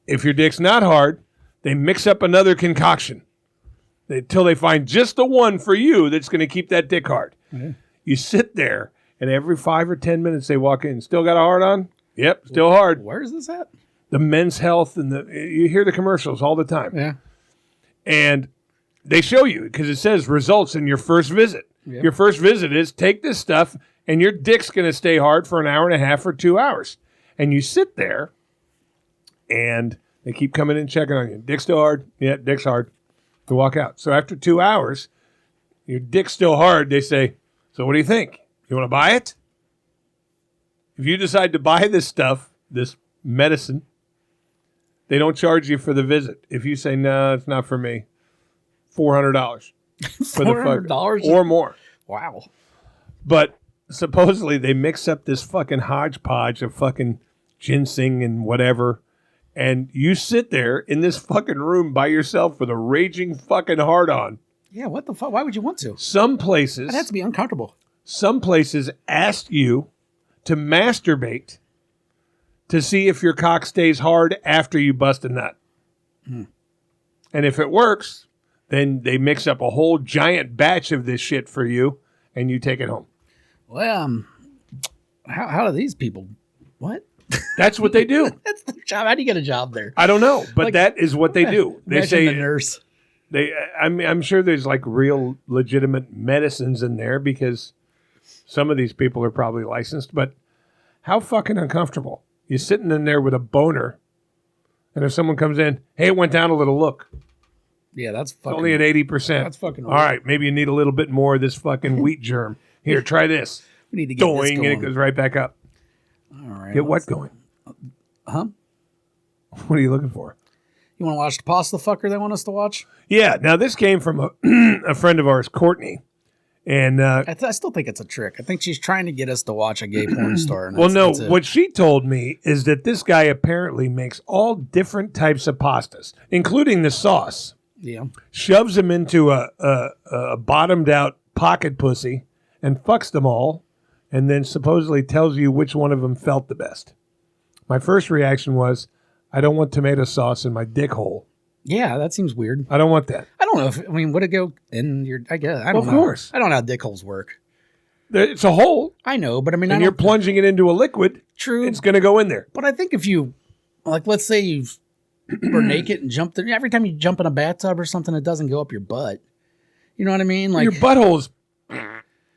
If your dick's not hard, they mix up another concoction until they find just the one for you that's going to keep that dick hard. Mm-hmm. You sit there, and every 5 or 10 minutes they walk in. Still got a hard-on? Yep, still hard. Where is this at? The Men's Health, and you hear the commercials all the time. Yeah. And they show you because it says results in your first visit. Yep. Your first visit is take this stuff and your dick's going to stay hard for an hour and a half or 2 hours. And you sit there and they keep coming in checking on you. Dick's still hard? Yeah, dick's hard. You walk out. So after 2 hours, your dick's still hard. They say, so what do you think? You want to buy it? If you decide to buy this stuff, this medicine, they don't charge you for the visit. If you say, no, it's not for me, $400. $400? Or more. Wow. But supposedly they mix up this fucking hodgepodge of fucking ginseng and whatever, and you sit there in this fucking room by yourself with a raging fucking hard-on. Yeah, what the fuck? Why would you want to? Some places... That has to be uncomfortable. Some places ask you to masturbate to see if your cock stays hard after you bust a nut. And if it works, then they mix up a whole giant batch of this shit for you, and you take it home. Well, how do these people... What? That's what they do. That's the job. How do you get a job there? I don't know, but that is what they do. They say the nurse. I'm sure there's like real legitimate medicines in there because some of these people are probably licensed, but how fucking uncomfortable. You're sitting in there with a boner, and if someone comes in, hey, it went down a little, look. Yeah, that's fucking... It's only at 80%. That's fucking... All right, maybe you need a little bit more of this fucking wheat germ. Here, try this. We need to get this going. And it goes right back up. All right. Get what going? Huh? What are you looking for? You want to watch the pasta fucker they want us to watch? Yeah. Now, this came from a friend of ours, Courtney. And I still think it's a trick. I think she's trying to get us to watch a gay porn star. Well, no, what she told me is that this guy apparently makes all different types of pastas, including the sauce. Yeah. Shoves them into a bottomed out pocket pussy and fucks them all, and then supposedly tells you which one of them felt the best. My first reaction was, I don't want tomato sauce in my dick hole. Yeah, that seems weird. I don't want that. I don't know would it go in your, I guess. I don't know. Of course. I don't know how dick holes work. It's a hole. I know, but I mean, and you're plunging it into a liquid. True. It's going to go in there. But I think if you, like, let's say you were naked and jumped in, every time you jump in a bathtub or something, it doesn't go up your butt. You know what I mean? Like your butthole's,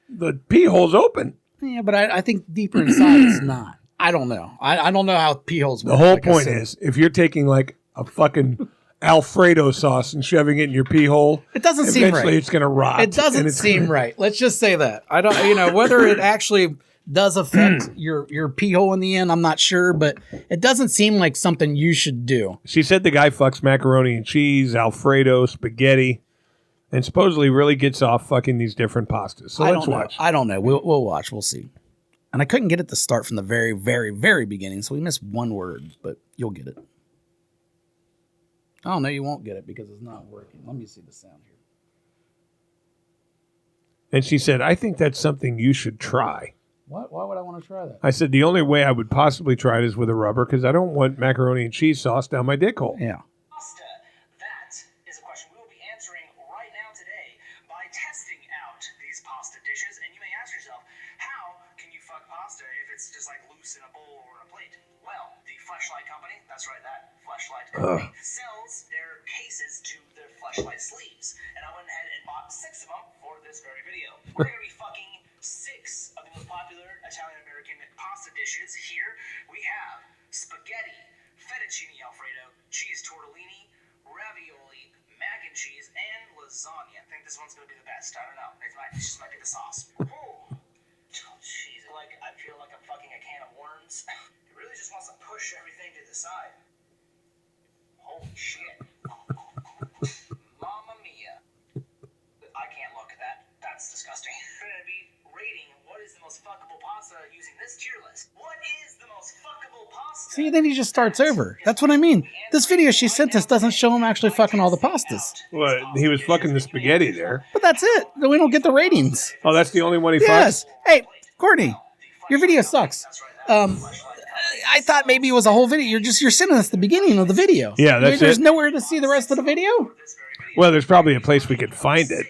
the pee hole's open. Yeah, but I think deeper inside it's not. I don't know. I don't know how pee holes work. The whole point is, if you're taking like a fucking Alfredo sauce and shoving it in your pee hole. It doesn't seem right. Eventually, it's going to rot. It doesn't seem right. Let's just say that. I don't, whether it actually does affect your pee hole in the end, I'm not sure, but it doesn't seem like something you should do. She said the guy fucks macaroni and cheese, Alfredo, spaghetti, and supposedly really gets off fucking these different pastas. So let's watch. I don't know. We'll watch. We'll see. And I couldn't get it to start from the very, very, very beginning, so we missed one word, but you'll get it. Oh, no, you won't get it because it's not working. Let me see the sound here. And she said, I think that's something you should try. What? Why would I want to try that? I said, the only way I would possibly try it is with a rubber because I don't want macaroni and cheese sauce down my dick hole. Yeah. Pasta. That is a question we will be answering right now today by testing out these pasta dishes. And you may ask yourself, how can you fuck pasta if it's just like loose in a bowl or a plate? Well, the Fleshlight company, that's right, that Fleshlight company, sells their cases to their Fleshlight sleeves. And I went ahead and bought 6 of them for this very video. We're going to be fucking 6 of the most popular Italian-American pasta dishes. Here we have spaghetti, fettuccine alfredo, cheese tortellini, ravioli, mac and cheese, and lasagna. I think this one's going to be the best. I don't know. It just might be the sauce. Oh, jeez. I feel like I'm fucking a can of worms. It really just wants to push everything to the side. Holy shit. Mamma mia. I can't look at that. That's disgusting. We're going to be rating what is the most fuckable pasta using this tier list. What is the most fuckable pasta? See, then he just starts over. That's what I mean. This video she sent us doesn't show him actually fucking all the pastas. Well, he was fucking the spaghetti there. But that's it. We don't get the ratings. Oh, that's the only one he Yes. fucked? Hey, Courtney, your video sucks. I thought maybe it was a whole video. You're sending us the beginning of the video. Yeah, that's There's it. nowhere to see the rest of the video? Well, there's probably a place we could find it.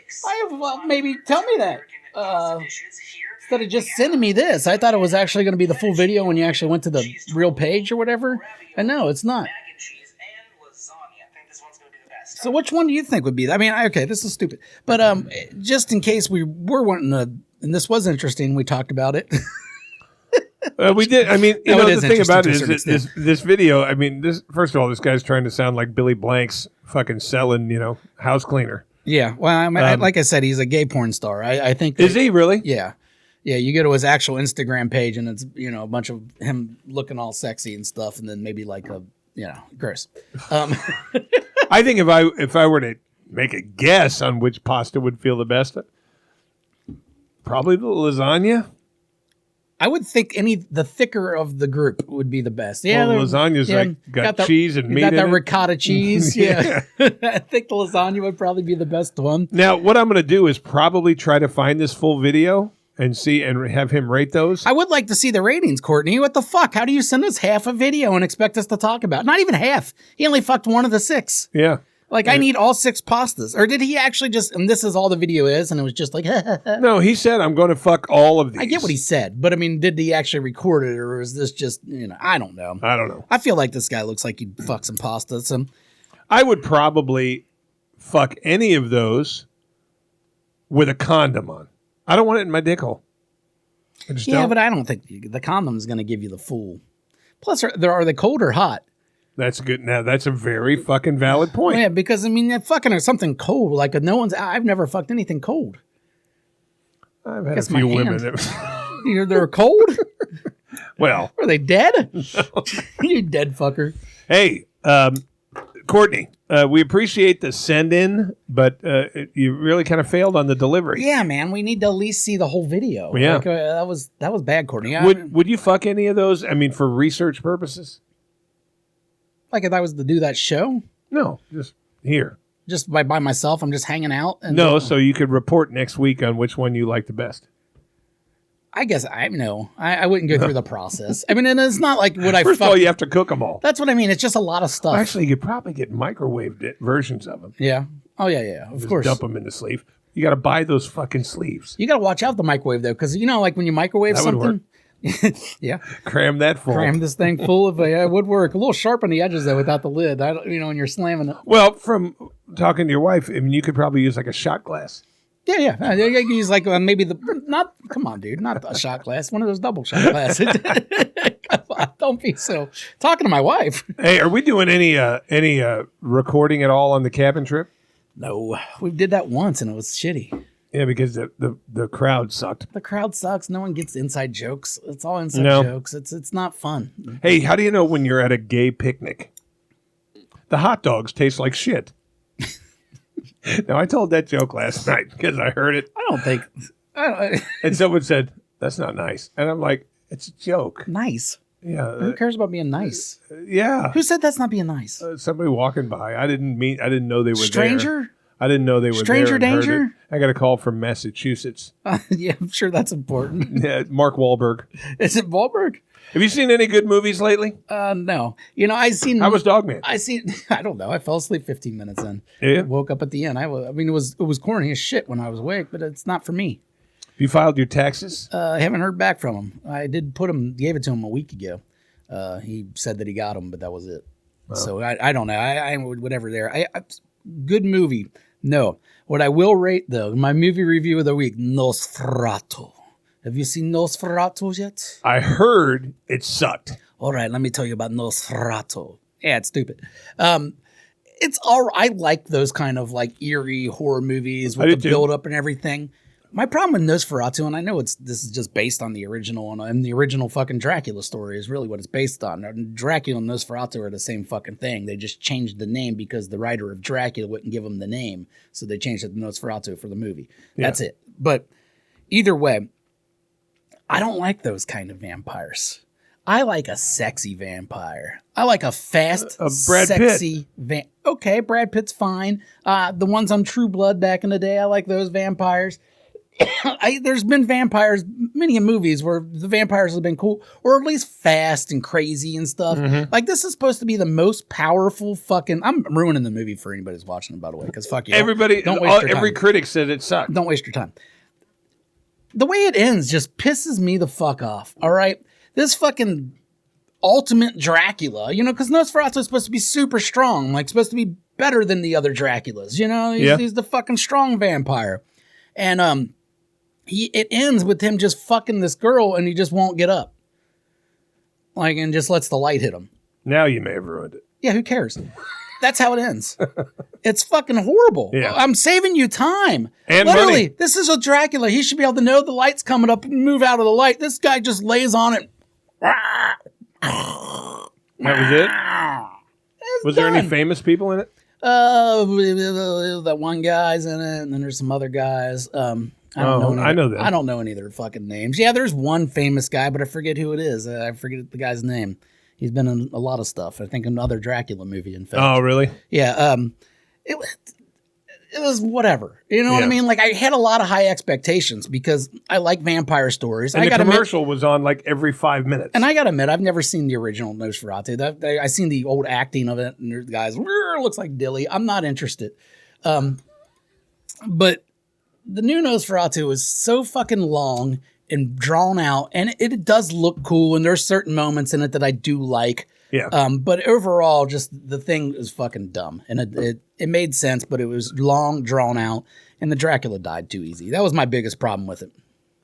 Maybe tell me that. Instead of just sending me this, I thought it was actually going to be the full video when you actually went to the real page or whatever. And no, it's not. So which one do you think would be? I mean, okay, this is stupid. But just in case we were wanting to, and this was interesting, we talked about it. We did. I mean, No, it is the thing about it interesting to a is certain this video. I mean, first of all, this guy's trying to sound like Billy Blanks, fucking selling, house cleaner. Yeah, well, I mean, like I said, he's a gay porn star. I think. Is he really? Yeah. Yeah, you go to his actual Instagram page and it's, a bunch of him looking all sexy and stuff, and then maybe like a, gross. I think if I were to make a guess on which pasta would feel the best, probably the lasagna. I would think the thicker of the group would be the best. Yeah, well, lasagna's got cheese and meat in it. Got that ricotta cheese. Yeah. I think the lasagna would probably be the best one. Now, what I'm going to do is probably try to find this full video and see and have him rate those. I would like to see the ratings, Courtney. What the fuck? How do you send us half a video and expect us to talk about it? Not even half. He only fucked one of the 6. Yeah. I need all 6 pastas. Or did he actually just, and this is all the video is, and it was just like, No, he said, I'm going to fuck all of these. I get what he said, but I mean, did he actually record it, or is this just, I don't know. I don't know. I feel like this guy looks like he'd fuck some pastas. I would probably fuck any of those with a condom on. I don't want it in my dick hole. But I don't think the condom is going to give you the full. Plus, are they cold or hot? That's good. Now, that's a very fucking valid point. Yeah, because, I mean, fucking something cold. I've never fucked anything cold. I've had a few women that... They're cold? Well. Are they dead? No. You dead fucker. Hey, Courtney, we appreciate the send-in, but you really kind of failed on the delivery. Yeah, man. We need to at least see the whole video. Yeah. That was bad, Courtney. Would you fuck any of those, I mean, for research purposes? Like if I was to do that show? No, just here. Just by myself? I'm just hanging out? So you could report next week on which one you like the best. I guess I wouldn't go through the process. I mean, and it's not like First of all, you have to cook them all. That's what I mean. It's just a lot of stuff. Actually, you could probably get microwaved versions of them. Yeah. Oh, yeah. Of course. Dump them in the sleeve. You got to buy those fucking sleeves. You got to watch out the microwave, though, because, like when you microwave something. Yeah. Cram that full. Cram this thing full of it would work. A little sharp on the edges, though, without the lid. When you're slamming it. Well, from talking to your wife, I mean, you could probably use like a shot glass. Yeah. You can use maybe come on, dude, not a shot glass, one of those double shot glasses. Come Don't be so talking to my wife. Hey, are we doing any recording at all on the cabin trip? No, we did that once and it was shitty. Yeah, because the crowd sucked. The crowd sucks. No one gets inside jokes. It's all inside jokes. It's not fun. Hey, how do you know when you're at a gay picnic? The hot dogs taste like shit. Now, I told that joke last night because I heard it. I don't. And someone said, that's not nice. And I'm like, it's a joke. Nice. Yeah. Who cares about being nice? Yeah. Who said that's not being nice? Somebody walking by. I didn't know they were Stranger? there. I didn't know they were Stranger there. danger? I got a call from Massachusetts. Yeah, I'm sure that's important. Yeah, Mark Wahlberg. Is it Wahlberg? Have you seen any good movies lately? No. You know, How was Dogman? I don't know. I fell asleep 15 minutes in. Yeah. Woke up at the end. I mean, it was corny as shit when I was awake, but it's not for me. Have you filed your taxes? I haven't heard back from him. I did gave it to him a week ago. He said that he got them, but that was it. Wow. So I don't know. I whatever there. Good movie. No. What I will rate, though, my movie review of the week, Nosferatu. Have you seen Nosferatu yet? I heard it sucked. All right, let me tell you about Nosferatu. Yeah, it's stupid. It's all. I like those kind of like eerie horror movies with the build up and everything. My problem with Nosferatu, and I know this is just based on the original, and the original fucking Dracula story is really what it's based on. Dracula and Nosferatu are the same fucking thing. They just changed the name because the writer of Dracula wouldn't give them the name, so they changed it to Nosferatu for the movie. Yeah. That's it. But either way, I don't like those kind of vampires. I like a sexy vampire. I like a fast, Brad sexy Okay, Brad Pitt's fine. The ones on True Blood back in the day, I like those vampires. There's been vampires, many movies where the vampires have been cool, or at least fast and crazy and stuff. Mm-hmm. Like, this is supposed to be the most powerful fucking. I'm ruining the movie for anybody who's watching it, by the way, because fuck you. Everybody, every critic said it sucked. Don't waste your time. The way it ends just pisses me the fuck off. All right, this fucking ultimate Dracula, you know, because Nosferatu is supposed to be super strong, like supposed to be better than the other Draculas. You know, he's the fucking strong vampire, and it ends with him just fucking this girl and he just won't get up. Like, and just lets the light hit him. Now you may have ruined it. Yeah, who cares? That's how it ends. It's fucking horrible. Yeah. I'm saving you time. And literally, money. This is a Dracula. He should be able to know the light's coming up and move out of the light. This guy just lays on it. That was it? Was there any famous people in it? That one guy's in it, and then there's some other guys. I know that. I don't know any of their fucking names. Yeah, there's one famous guy, but I forget who it is. I forget the guy's name. He's been in a lot of stuff. I think another Dracula movie, in fact. Oh, really? Yeah. It was whatever. You know what I mean? Like, I had a lot of high expectations because I like vampire stories. And the commercial was on like every 5 minutes. And I got to admit, I've never seen the original Nosferatu. I've seen the old acting of it, and the guys, looks like Dilly. I'm not interested. But the new Nosferatu is so fucking long and drawn out, and it does look cool, and there's certain moments in it that I do like. Yeah. But overall, just the thing is fucking dumb, and it made sense, but it was long, drawn out, and the Dracula died too easy. That was my biggest problem with it.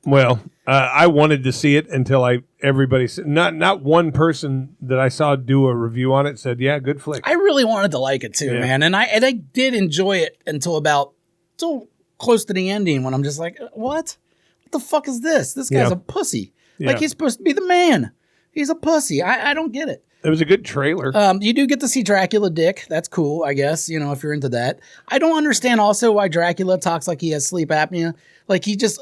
Well, I wanted to see it until everybody said, not one person that I saw do a review on it said, yeah, good flick. I really wanted to like it too, man, and I did enjoy it until close to the ending when I'm just like, what the fuck is this? This guy's a pussy. Like, he's supposed to be the man. He's a pussy. I don't get it. It was a good trailer. You do get to see Dracula dick. That's cool, I guess, you know, if you're into that. I don't understand also why Dracula talks like he has sleep apnea. Like, he just...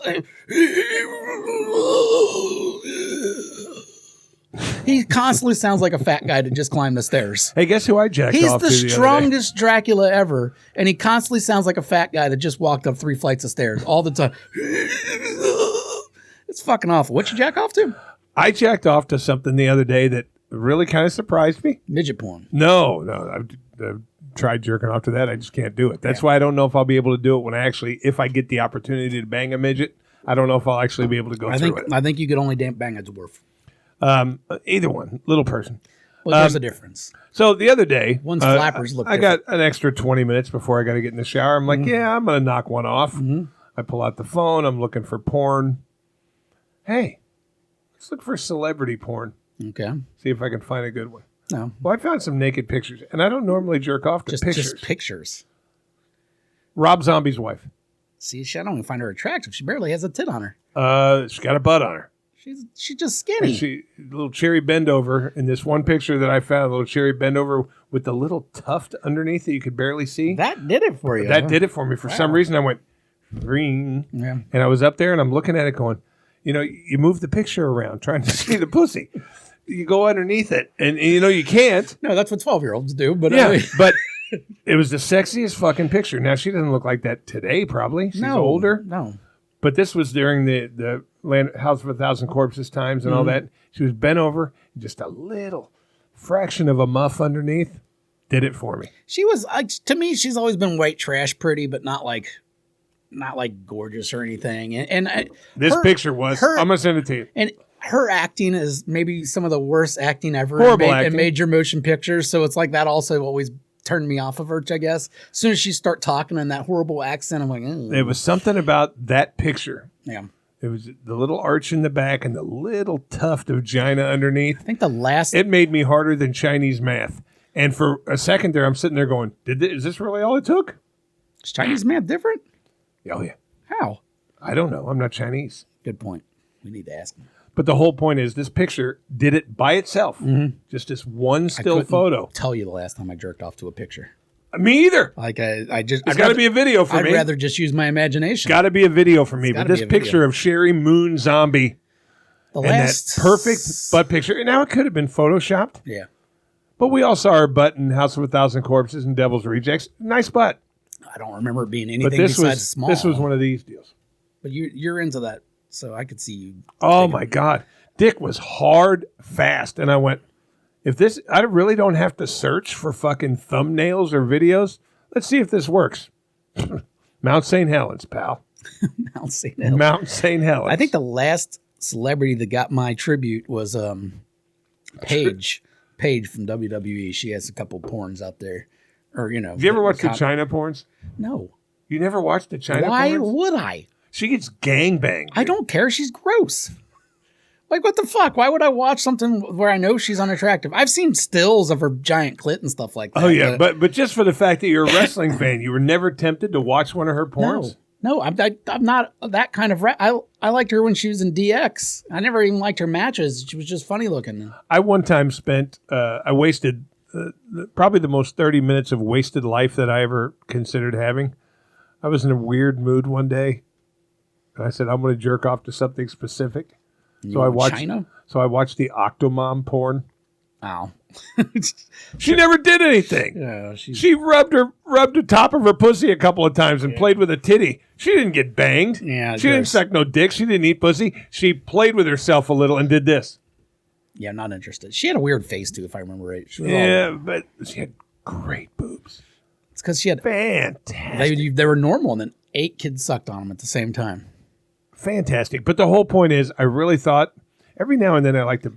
he constantly sounds like a fat guy that just climbed the stairs. Hey, guess who I jacked off to? He's the strongest Dracula ever, and he constantly sounds like a fat guy that just walked up 3 flights of stairs all the time. It's fucking awful. What you jack off to? I jacked off to something the other day that really kind of surprised me. Midget porn. No. I've tried jerking off to that. I just can't do it. That's why I don't know if I'll be able to do it if I get the opportunity to bang a midget. I don't know if I'll actually be able to go through it. I think you could only bang a dwarf. Either one, little person. Well, there's a difference. So the other day, one's flappers look. I got an extra 20 minutes before I got to get in the shower. I'm like, I'm gonna knock one off. Mm-hmm. I pull out the phone. I'm looking for porn. Hey, let's look for celebrity porn. Okay. See if I can find a good one. No. Well, I found some naked pictures, and I don't normally jerk off to pictures. Just pictures. Rob Zombie's wife. See, I don't even find her attractive. She barely has a tit on her. She's got a butt on her. She's just skinny. And she a little cherry bend over in this one picture that I found. A little cherry bend over with the little tuft underneath that you could barely see. That did it for you. That did it for me. For some reason, I went green, and I was up there, and I'm looking at it, going, you move the picture around trying to see the pussy. You go underneath it, and you can't. No, that's what 12-year-olds do. But but it was the sexiest fucking picture. Now she doesn't look like that today. Probably she's older. No, but this was during the House of a Thousand Corpses times and all that. She was bent over, just a little fraction of a muff underneath. Did it for me. She was to me. She's always been white trash pretty, but not like gorgeous or anything. And this picture was. I'm gonna send it to you. And her acting is maybe some of the worst acting ever in major motion pictures. So it's like that also always turned me off of her, I guess. As soon as she start talking in that horrible accent, I'm like, ugh. It was something about that picture. Yeah. It was the little arch in the back and the little tuft of vagina underneath. I think it made me harder than Chinese math. And for a second there, I'm sitting there going, is this really all it took? Is Chinese math different? Oh, yeah. How? I don't know. I'm not Chinese. Good point. We need to ask him. But the whole point is this picture did it by itself. Mm-hmm. Just this one still photo. Tell you the last time I jerked off to a picture. Me either. It's got to be a video for me. I'd rather just use my imagination. Got to be a video for me. But this picture of Sherry Moon Zombie that perfect butt picture. And now it could have been photoshopped. Yeah. But we all saw her butt in House of a Thousand Corpses and Devil's Rejects. Nice butt. I don't remember it being anything besides small. This was one of these deals. But you're into that. So I could see you. Oh, my God. Dick was hard, fast. And I went, I really don't have to search for fucking thumbnails or videos. Let's see if this works. Mount St. Helens, pal. Mount St. Helens. Mount St. Helens. I think the last celebrity that got my tribute was Paige. Paige from WWE. She has a couple porns out there. Or, Have you ever watched the China porns? No. You never watched the China porns? Why would I? She gets gangbanged. I don't care. She's gross. Like, what the fuck? Why would I watch something where I know she's unattractive? I've seen stills of her giant clit and stuff like that. Oh, yeah. But just for the fact that you're a wrestling fan, you were never tempted to watch one of her porns? No, I'm not that kind of... I liked her when she was in DX. I never even liked her matches. She was just funny looking. I one time I wasted probably the most 30 minutes of wasted life that I ever considered having. I was in a weird mood one day. And I said, I'm going to jerk off to something specific. So I watched the Octomom porn. Ow. She never did anything. Yeah, she rubbed the top of her pussy a couple of times and played with a titty. She didn't get banged. Yeah, she didn't suck no dick. She didn't eat pussy. She played with herself a little and did this. Yeah, I'm not interested. She had a weird face too, if I remember right. But she had great boobs. It's because she had fantastic. They were normal, and then 8 kids sucked on them at the same time. Fantastic. But the whole point is, I really thought every now and then I like to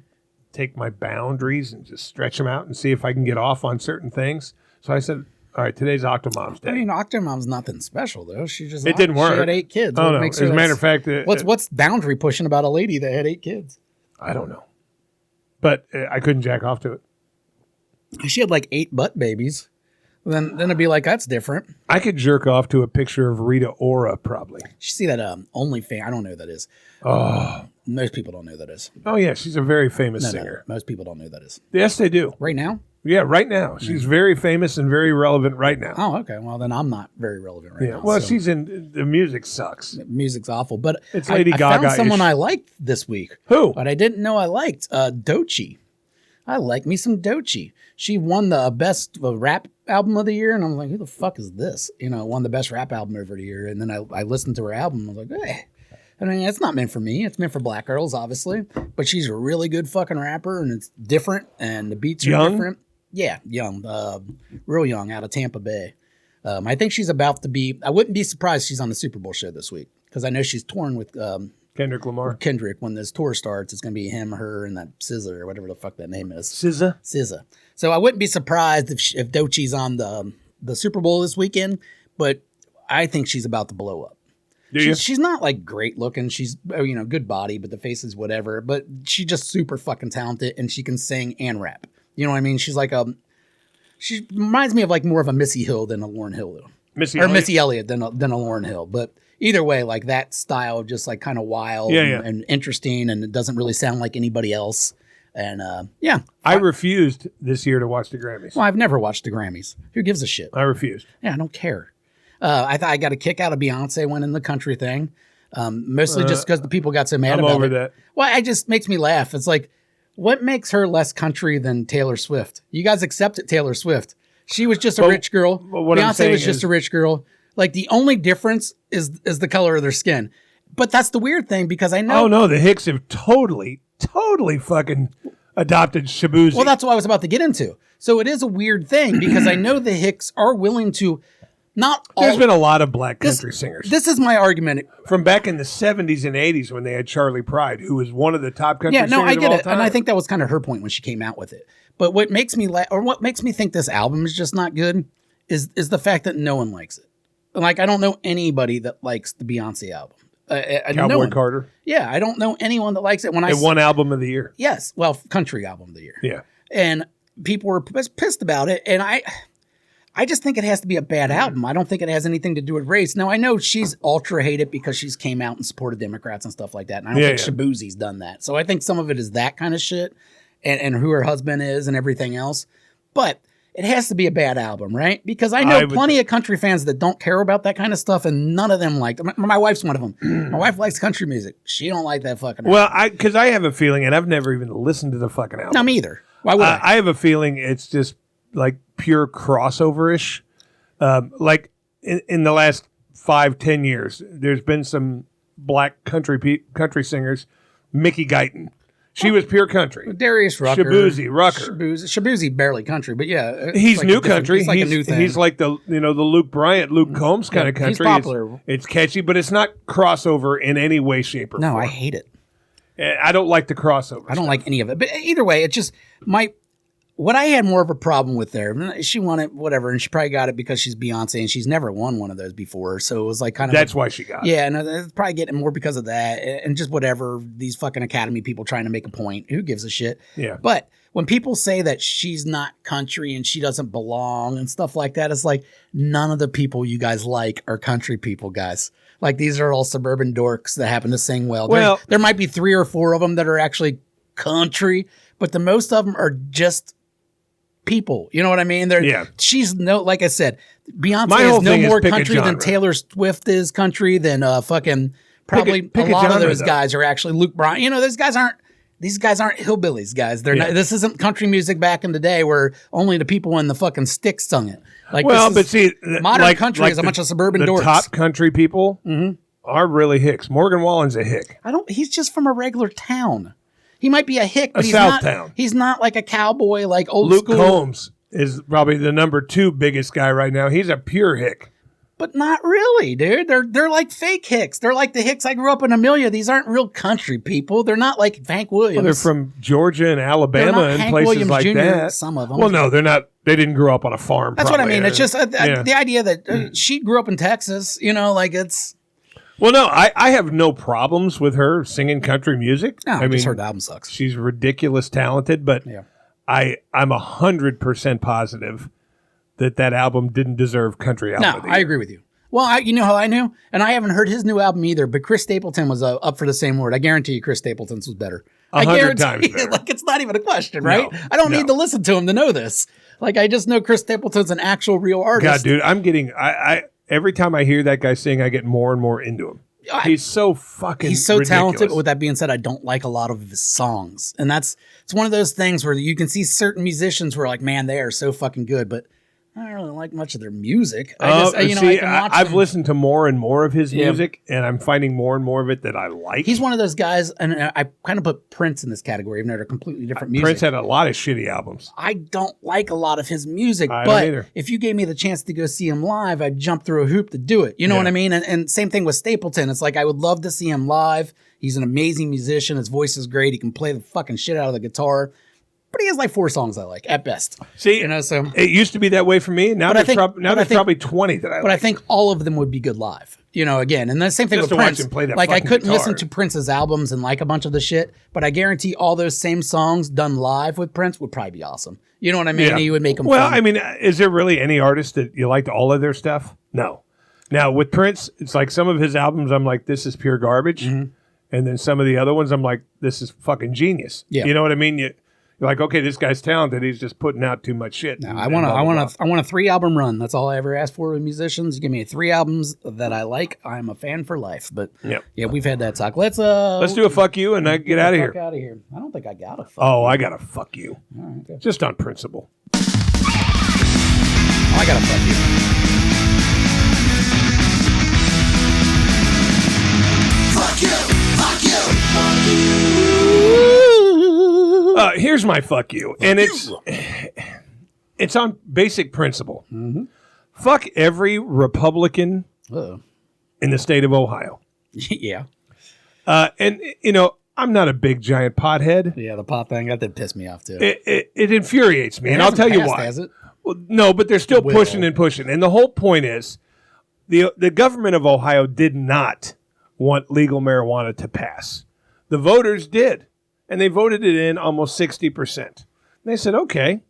take my boundaries and just stretch them out and see if I can get off on certain things. So I said, all right, today's Octomom's day. I mean, Octomom's nothing special, though. It didn't work. She had 8 kids. Oh, no. As a matter of fact... What's boundary pushing about a lady that had 8 kids? I don't know. But I couldn't jack off to it. She had like 8 butt babies. Then it'd be like, that's different. I could jerk off to a picture of Rita Ora, probably. You see that OnlyFans? I don't know who that is. Oh. Most people don't know who that is. Oh, yeah. She's a very famous singer. No, most people don't know who that is. Yes, they do. Right now? Yeah, right now. She's very famous and very relevant right now. Oh, okay. Well, then I'm not very relevant right now. Well, she's in... The music sucks. The music's awful. But it's Lady Gaga. I found someone I liked this week. Who? But I didn't know I liked. Doechii. I like me some Doechii. She won the best rap album of the year, and I'm like, who the fuck is this? Won the best rap album over the year. And then I listened to her album. I was like, hey. I mean, it's not meant for me. It's meant for black girls, obviously. But she's a really good fucking rapper, and it's different, and the beats are different. Yeah, young. Real young, out of Tampa Bay. I think she's about to be... I wouldn't be surprised she's on the Super Bowl show this week, because I know she's touring with... Kendrick Lamar. Kendrick, when this tour starts, it's going to be him, her, and that SZA, or whatever the fuck that name is. SZA. So I wouldn't be surprised if Doechii's on the Super Bowl this weekend, but I think she's about to blow up. She's not like great looking. She's good body, but the face is whatever. But she's just super fucking talented, and she can sing and rap. You know what I mean? She's like she reminds me of like more of a Missy Hill than a Lauryn Hill, though. Missy Elliott than a Lauryn Hill. But either way, like that style, just like kind of wild and interesting, and it doesn't really sound like anybody else. And I refused this year to watch the Grammys. Well, I've never watched the Grammys. Who gives a shit? I refused. Yeah, I don't care. I thought I got a kick out of Beyonce winning the country thing, mostly just because the people got so mad about it. I'm over that. Well, it just makes me laugh. It's like, what makes her less country than Taylor Swift? You guys accepted Taylor Swift. She was just a rich girl. Beyonce was just a rich girl. Like, the only difference is the color of their skin. But that's the weird thing, because I know... Oh, no, the Hicks have totally fucking adopted Shabuzi. Well, that's what I was about to get into. So it is a weird thing, because I know the Hicks are willing to... There's been a lot of black country singers. This is my argument. From back in the 70s and 80s when they had Charlie Pride, who was one of the top country singers of all time. Yeah, no, I get it. And I think that was kind of her point when she came out with it. But what makes me what makes me think this album is just not good is the fact that no one likes it. Like, I don't know anybody that likes the Beyonce album. Cowboy Carter. Yeah, I don't know anyone that likes it. One album of the year. Yes, well, country album of the year. Yeah. And people were pissed about it, and I just think it has to be a bad album. I don't think it has anything to do with race. Now, I know she's ultra hated because she's came out and supported Democrats and stuff like that. And I don't think Shabuzi's done that. So I think some of it is that kind of shit and who her husband is and everything else. But it has to be a bad album, right? Because I know plenty of country fans that don't care about that kind of stuff, and none of them like it. My wife's one of them. My wife likes country music. She don't like that fucking album. Well, because I have a feeling, and I've never even listened to the fucking album. No, me either. Why would I? I have a feeling it's just like pure crossover-ish. Like in the last 5-10 years, there's been some black country singers. Mickey Guyton, she was pure country. Darius Rucker, Shabuzi barely country, but yeah, he's like new country. He's like a new thing. He's like the Luke Bryant, Luke Combs kind of country. He's popular. It's catchy, but it's not crossover in any way, shape, or form. No, I hate it. I don't like the crossover. I don't like any of it. But either way, it just what I had more of a problem with there, she won it, whatever, and she probably got it because she's Beyonce, and she's never won one of those before, so it was like kind of... That's why she got it. Yeah, and it's probably getting more because of that, and just whatever, these fucking Academy people trying to make a point. Who gives a shit? Yeah. But when people say that she's not country and she doesn't belong and stuff like that, it's like, none of the people you guys like are country people, guys. Like, these are all suburban dorks that happen to sing well. There might be 3 or 4 of them that are actually country, but the most of them are just... people, you know what I mean? She's like I said, Beyonce is no more country than Taylor Swift is country than fucking probably a lot of those guys are actually Luke Bryan. You know, these guys aren't hillbillies, guys. They're not. This isn't country music back in the day where only the people in the fucking sticks sung it. Like, but see, modern country is a bunch of suburban dorks. The top country people are really Hicks. Morgan Wallen's a Hick. He's just from a regular town. He might be a hick, but he's not like a cowboy, like old school. Luke Combs is probably the number 2 biggest guy right now. He's a pure hick. But not really, dude. They're like fake hicks. They're like the hicks I grew up in Amelia. These aren't real country people. They're not like Hank Williams. Well, they're from Georgia and Alabama and Hank places Williams like Jr., that. Some of them. Well, no, they're not. They didn't grow up on a farm. That's probably. What I mean. It's just the idea that she grew up in Texas. You know, like it's... Well, no, I have no problems with her singing country music. No, I mean, her album sucks. She's ridiculous talented, but I'm 100% positive that album didn't deserve country album. No, I agree with you. Well, you know how I knew? And I haven't heard his new album either, but Chris Stapleton was up for the same award. I guarantee you Chris Stapleton's was better. 100 times better. Like, it's not even a question, right? No, I don't need to listen to him to know this. Like, I just know Chris Stapleton's an actual real artist. God, dude, I'm getting... Every time I hear that guy sing, I get more and more into him. He's so fucking ridiculous. Talented. But with that being said, I don't like a lot of his songs. And it's one of those things where you can see certain musicians where like, man, they are so fucking good, but I don't really like much of their music. I've listened to more and more of his music, and I'm finding more and more of it that I like. He's one of those guys, and I kind of put Prince in this category, even though they're completely different music. Prince had a lot of shitty albums. I don't like a lot of his music, don't but either. If you gave me the chance to go see him live, I'd jump through a hoop to do it. You know what I mean? And same thing with Stapleton. It's like I would love to see him live. He's an amazing musician. His voice is great. He can play the fucking shit out of the guitar. but he has like 4 songs I like at best. See, so it used to be that way for me. Now there's probably 20 that I like. But I think all of them would be good live. Again, and the same thing Just with to Prince. watch him play that Like I fucking couldn't guitar. listen to Prince's albums and like a bunch of the shit, but I guarantee all those same songs done live with Prince would probably be awesome. You know what I mean? Yeah. You would make them. Well, fun. I mean, is there really any artist that you liked all of their stuff? No. Now with Prince, it's like some of his albums, I'm like, this is pure garbage, and then some of the other ones, I'm like, this is fucking genius. Yeah. You know what I mean? You're like, okay, this guy's talented. He's just putting out too much shit. I want a 3 album run. That's all I ever asked for with musicians. You give me 3 albums that I like. I'm a fan for life. But yeah, we've had that talk. Let's do a fuck you and get out of here. Out of here. I don't think I got a fuck. Oh, I got to fuck you. All right, okay. Just on principle. I got to fuck you. Fuck you, fuck you, fuck you. Here's my fuck you, and it's on basic principle. Fuck every Republican in the state of Ohio. Yeah. And I'm not a big giant pothead. Yeah, the pot thing, that did piss me off too. It infuriates me, and I'll tell you why. Has it? Well, no, but they're still pushing and pushing, and the whole point is the government of Ohio did not want legal marijuana to pass. The voters did, and they voted it in almost 60%. And they said, okay,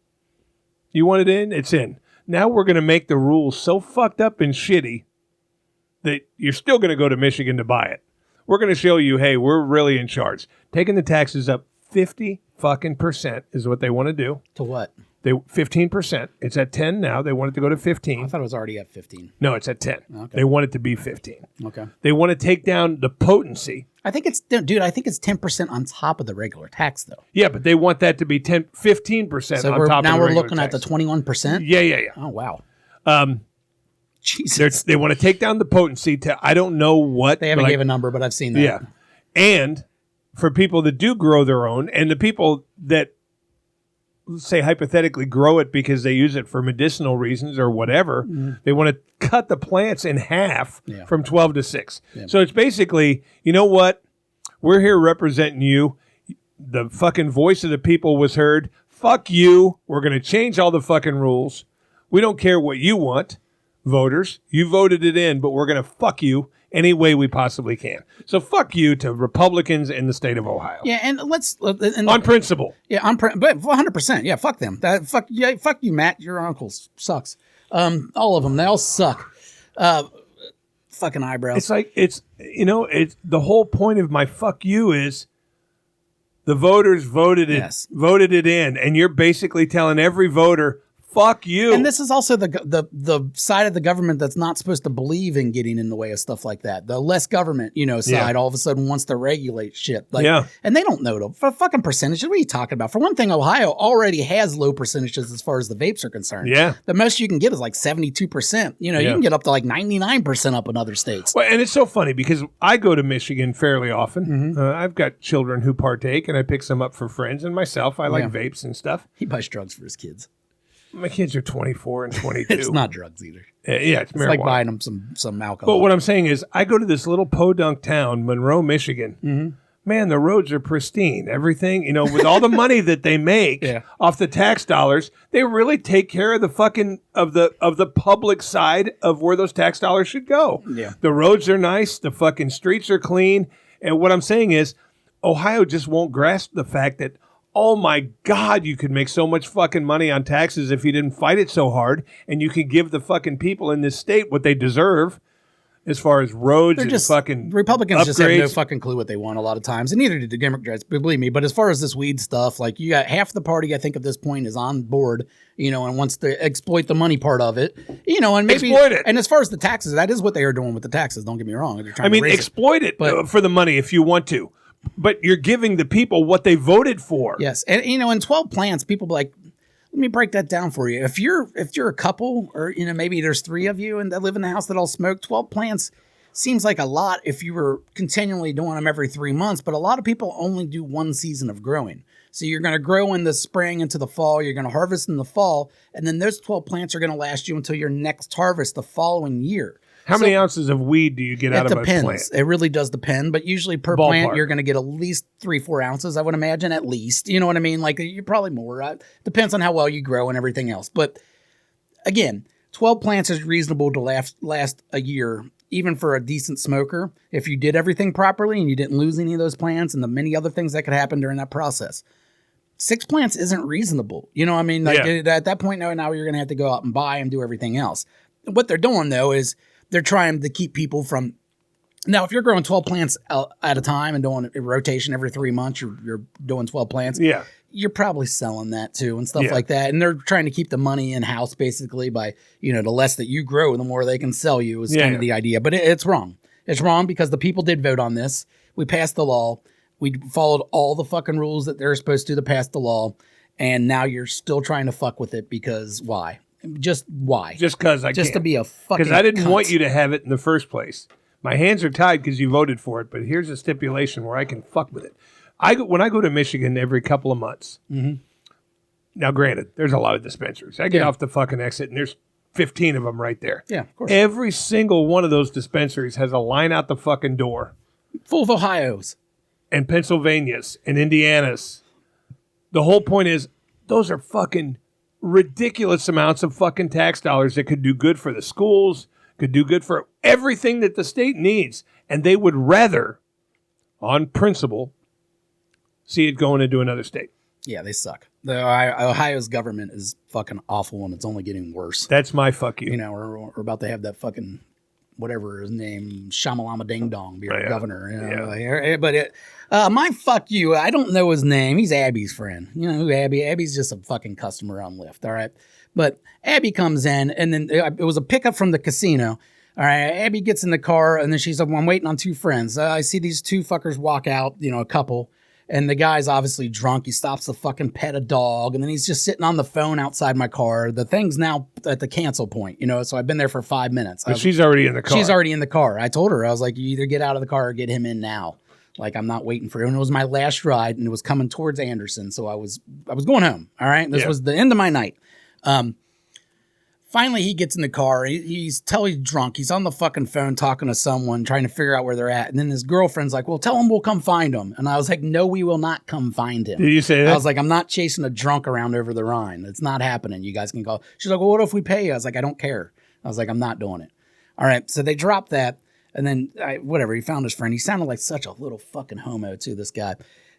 you want it in? It's in. Now we're going to make the rules so fucked up and shitty that you're still going to go to Michigan to buy it. We're going to show you, hey, we're really in charge. Taking the taxes up 50 fucking percent is what they want to do. To what? 15%. It's at 10 now. They want it to go to I 15. thought it was already at 15. No, it's at 10. Okay. They want it to be 15. Okay. They want to take down the potency. I think it's 10% on top of the regular tax though. Yeah, but they want that to be 15% So on top of the now we're regular looking at the tax. 21%. Yeah. Oh wow. Jesus. They want to take down the potency to I don't know what. They haven't given a number, but I've seen that. Yeah. And for people that do grow their own, and the people that, let's say hypothetically, grow it because they use it for medicinal reasons or whatever, they want to cut the plants in half from 12 to 6. Yeah. So it's basically, you know what? We're here representing you. The fucking voice of the people was heard. Fuck you. We're going to change all the fucking rules. We don't care what you want, voters. You voted it in, but we're going to fuck you any way we possibly can. So fuck you to Republicans in the state of Ohio. Yeah, and on principle. Yeah, but 100%. Yeah, fuck them. Fuck you, Matt. Your uncle sucks. All of them. They all suck. Fucking eyebrows. It's like it's the whole point of my fuck you is the voters voted it in, and you're basically telling every voter fuck you. And this is also the side of the government that's not supposed to believe in getting in the way of stuff like that. The less government, side all of a sudden wants to regulate shit. And they don't know for fucking percentages. What are you talking about? For one thing, Ohio already has low percentages as far as the vapes are concerned. Yeah. The most you can get is like 72%. You can get up to like 99% up in other states. Well, and it's so funny because I go to Michigan fairly often. I've got children who partake, and I pick some up for friends and myself. I like vapes and stuff. He buys drugs for his kids. My kids are 24 and 22. It's not drugs either. Yeah, it's marijuana. Like buying them some alcohol. But what I'm saying is, I go to this little podunk town, Monroe, Michigan. Man, the roads are pristine. Everything, with all the money that they make off the tax dollars, they really take care of the fucking of the public side of where those tax dollars should go. Yeah. The roads are nice. The fucking streets are clean. And what I'm saying is, Ohio just won't grasp the fact that, oh my God, you could make so much fucking money on taxes if you didn't fight it so hard, and you could give the fucking people in this state what they deserve as far as roads and fucking Republicans upgrades. just have no fucking clue what they want a lot of times, and neither do the Democrats, believe me. But as far as this weed stuff, like you got half the party, I think at this point is on board, and wants to exploit the money part of it, and maybe exploit it. And as far as the taxes, that is what they are doing with the taxes. Don't get me wrong. They're trying to raise exploit it for the money if you want to. But you're giving the people what they voted for. Yes, and in 12 plants, people be like, let me break that down for you. If you're a couple, or maybe there's 3 of you and that live in the house that all smoke, 12 plants seems like a lot if you were continually doing them every 3 months. But a lot of people only do 1 season of growing. So you're going to grow in the spring into the fall. You're going to harvest in the fall, and then those 12 plants are going to last you until your next harvest the following year. How many ounces of weed do you get out of a plant? It depends. It really does depend, but usually per Ballpark. plant, you're going to get at least 3-4 ounces, I would imagine, at least. You know what I mean? Like, you're probably more. Depends on how well you grow and everything else. But again, 12 plants is reasonable to last a year, even for a decent smoker, if you did everything properly and you didn't lose any of those plants and the many other things that could happen during that process. 6 plants isn't reasonable. You know what I mean? Like at that point, now you're going to have to go out and buy and do everything else. What they're doing, though, is they're trying to keep people from... Now, if you're growing 12 plants at a time and doing a rotation every 3 months, you're doing 12 plants. Yeah. You're probably selling that too and stuff like that. And they're trying to keep the money in-house basically by, the less that you grow, the more they can sell you is kind of the idea. But it's wrong. It's wrong because the people did vote on this. We passed the law. We followed all the fucking rules that they're supposed to pass the law. And now you're still trying to fuck with it because why? Just why? Just because to be a fucking Because I didn't cunt. want you to have it in the first place. My hands are tied because you voted for it, but here's a stipulation where I can fuck with it. When I go to Michigan every couple of months, now granted, there's a lot of dispensaries. I get off the fucking exit and there's 15 of them right there. Yeah, of course. Every single one of those dispensaries has a line out the fucking door. Full of Ohio's. And Pennsylvania's and Indiana's. The whole point is those are fucking ridiculous amounts of fucking tax dollars that could do good for the schools, could do good for everything that the state needs. And they would rather, on principle, see it going into another state. Yeah, they suck. Ohio's government is fucking awful and it's only getting worse. That's my fuck you. We're about to have that fucking, whatever his name, Shamalama Ding Dong be our governor. But my fuck you, I don't know his name. He's Abby's friend. You know who Abby's just a fucking customer on Lyft, all right? But Abby comes in, and then it was a pickup from the casino. All right, Abby gets in the car, and then she's like, well, I'm waiting on 2 friends. I see these 2 fuckers walk out, a couple, and the guy's obviously drunk. He stops to fucking pet a dog, and then he's just sitting on the phone outside my car. The thing's now at the cancel point, so I've been there for 5 minutes. But she's already in the car. She's already in the car. I told her, I was like, you either get out of the car or get him in now. Like, I'm not waiting for him. And it was my last ride, and it was coming towards Anderson, so I was going home, all right? This was the end of my night. Finally, he gets in the car. He's drunk. He's on the fucking phone talking to someone, trying to figure out where they're at. And then his girlfriend's like, well, tell him we'll come find him. And I was like, no, we will not come find him. Did you say that? I was like, I'm not chasing a drunk around over the Rhine. It's not happening. You guys can call. She's like, well, what if we pay you? I was like, I don't care. I was like, I'm not doing it. All right. So they dropped that. And then, he found his friend. He sounded like such a little fucking homo, too, this guy.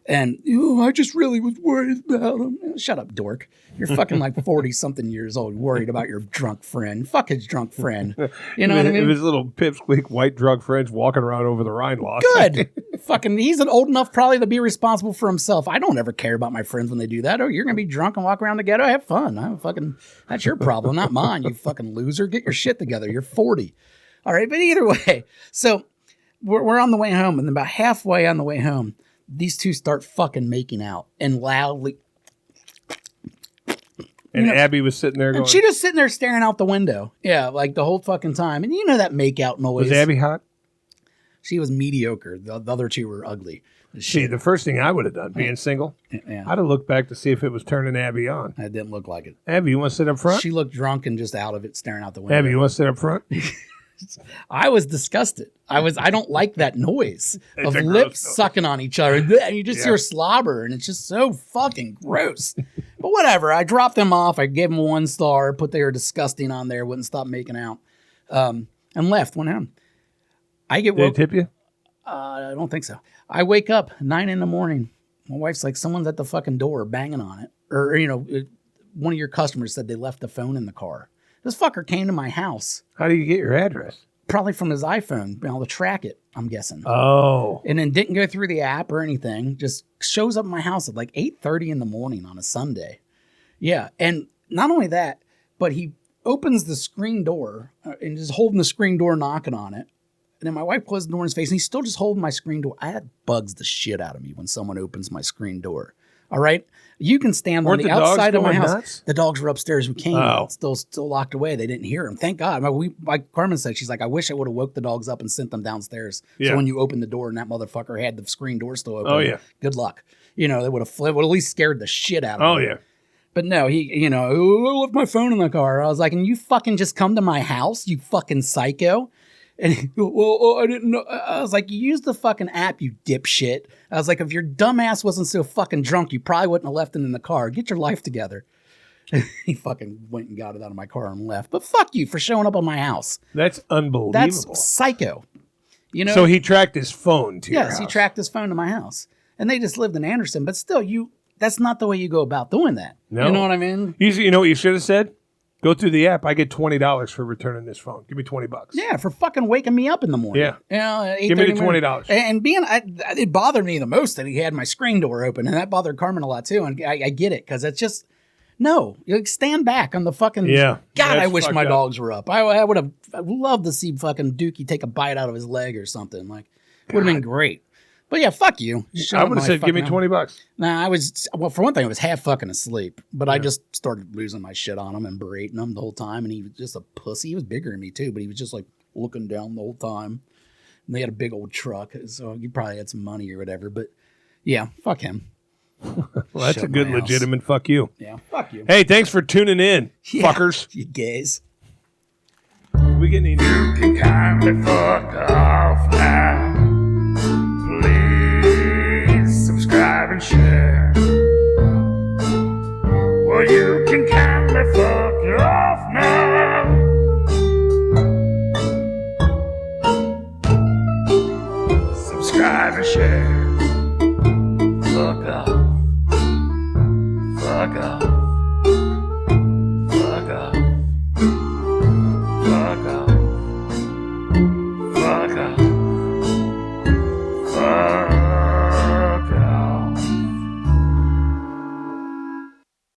And, I just really was worried about him. Shut up, dork. You're fucking like 40-something years old, worried about your drunk friend. Fuck his drunk friend. You know what I mean? If his little pipsqueak white drunk friend's walking around over the Rhine lost. Good. Fucking, he's old enough probably to be responsible for himself. I don't ever care about my friends when they do that. Oh, you're going to be drunk and walk around the ghetto? Have fun. That's your problem, not mine, you fucking loser. Get your shit together. You're 40. All right, but either way. So we're on the way home, and about halfway on the way home, these 2 start fucking making out and loudly. And Abby was sitting there going. And she just sitting there staring out the window. Yeah, like the whole fucking time. And that make out noise. Was Abby hot? She was mediocre. The other 2 were ugly. See, the first thing I would have done, being single, I'd have looked back to see if it was turning Abby on. It didn't look like it. Abby, you want to sit up front? She looked drunk and just out of it, staring out the window. Abby, you want to sit up front? I was disgusted. I don't like that noise of a gross lips noise. sucking on each other. And you just hear slobber, and it's just so fucking gross. But whatever. I dropped them off. I gave them 1 star, put they were disgusting on there, wouldn't stop making out, and left, went home. Did they tip you? I don't think so. I wake up 9 a.m. My wife's like, someone's at the fucking door banging on it. Or, one of your customers said they left the phone in the car. This fucker came to my house. How do you get your address? Probably from his iPhone, to track it, I'm guessing. Oh. And then didn't go through the app or anything. Just shows up at my house at like 8:30 in the morning on a Sunday. Yeah. And not only that, but he opens the screen door and just holding the screen door, knocking on it. And then my wife closed the door in his face, and he's still just holding my screen door. That bugs the shit out of me when someone opens my screen door. All right? You can stand on the outside of my house. Nuts? The dogs were upstairs. We came. Oh. Still locked away. They didn't hear him. Thank God. Like Carmen said, she's like, I wish I would have woke the dogs up and sent them downstairs. Yeah. So when you open the door and that motherfucker had the screen door still open. Oh, yeah. Good luck. They would have at least scared the shit out of me. Oh, yeah. But no, he, I left my phone in the car. I was like, and you fucking just come to my house, you fucking psycho. And he, well, I didn't know. I was like, you used the fucking app, you dipshit. I was like, if your dumbass wasn't so fucking drunk, you probably wouldn't have left it in the car. Get your life together. He fucking went and got it out of my car and left. But fuck you for showing up on my house. That's unbelievable. That's psycho. You know. So he tracked his phone to your Yes, house. he tracked his phone to my house, and they just lived in Anderson. But still, that's not the way you go about doing that. No. You know what I mean? You know what you should have said? Go through the app. I get $20 for returning this phone. Give me $20. Yeah, for fucking waking me up in the morning. Yeah. You know, at Give me the 8:30 $20. And it bothered me the most that he had my screen door open, and that bothered Carmen a lot too. And I get it because it's just no. You like, stand back on the fucking. Yeah. God, I That's wish my fucked up. dogs were up. I would have. I'd love to see fucking Dookie take a bite out of his leg or something. Like, would have been great. But yeah, fuck you. I would have said, give me $20. Nah, for one thing, I was half fucking asleep, but I just started losing my shit on him and berating him the whole time. And he was just a pussy. He was bigger than me too, but he was just like looking down the whole time. And they had a big old truck, so he probably had some money or whatever. But yeah, fuck him. Well, that's Shut a good my house. legitimate fuck you. Yeah, fuck you. Hey, thanks for tuning in, fuckers. You gays. We getting any You can kindly fuck off.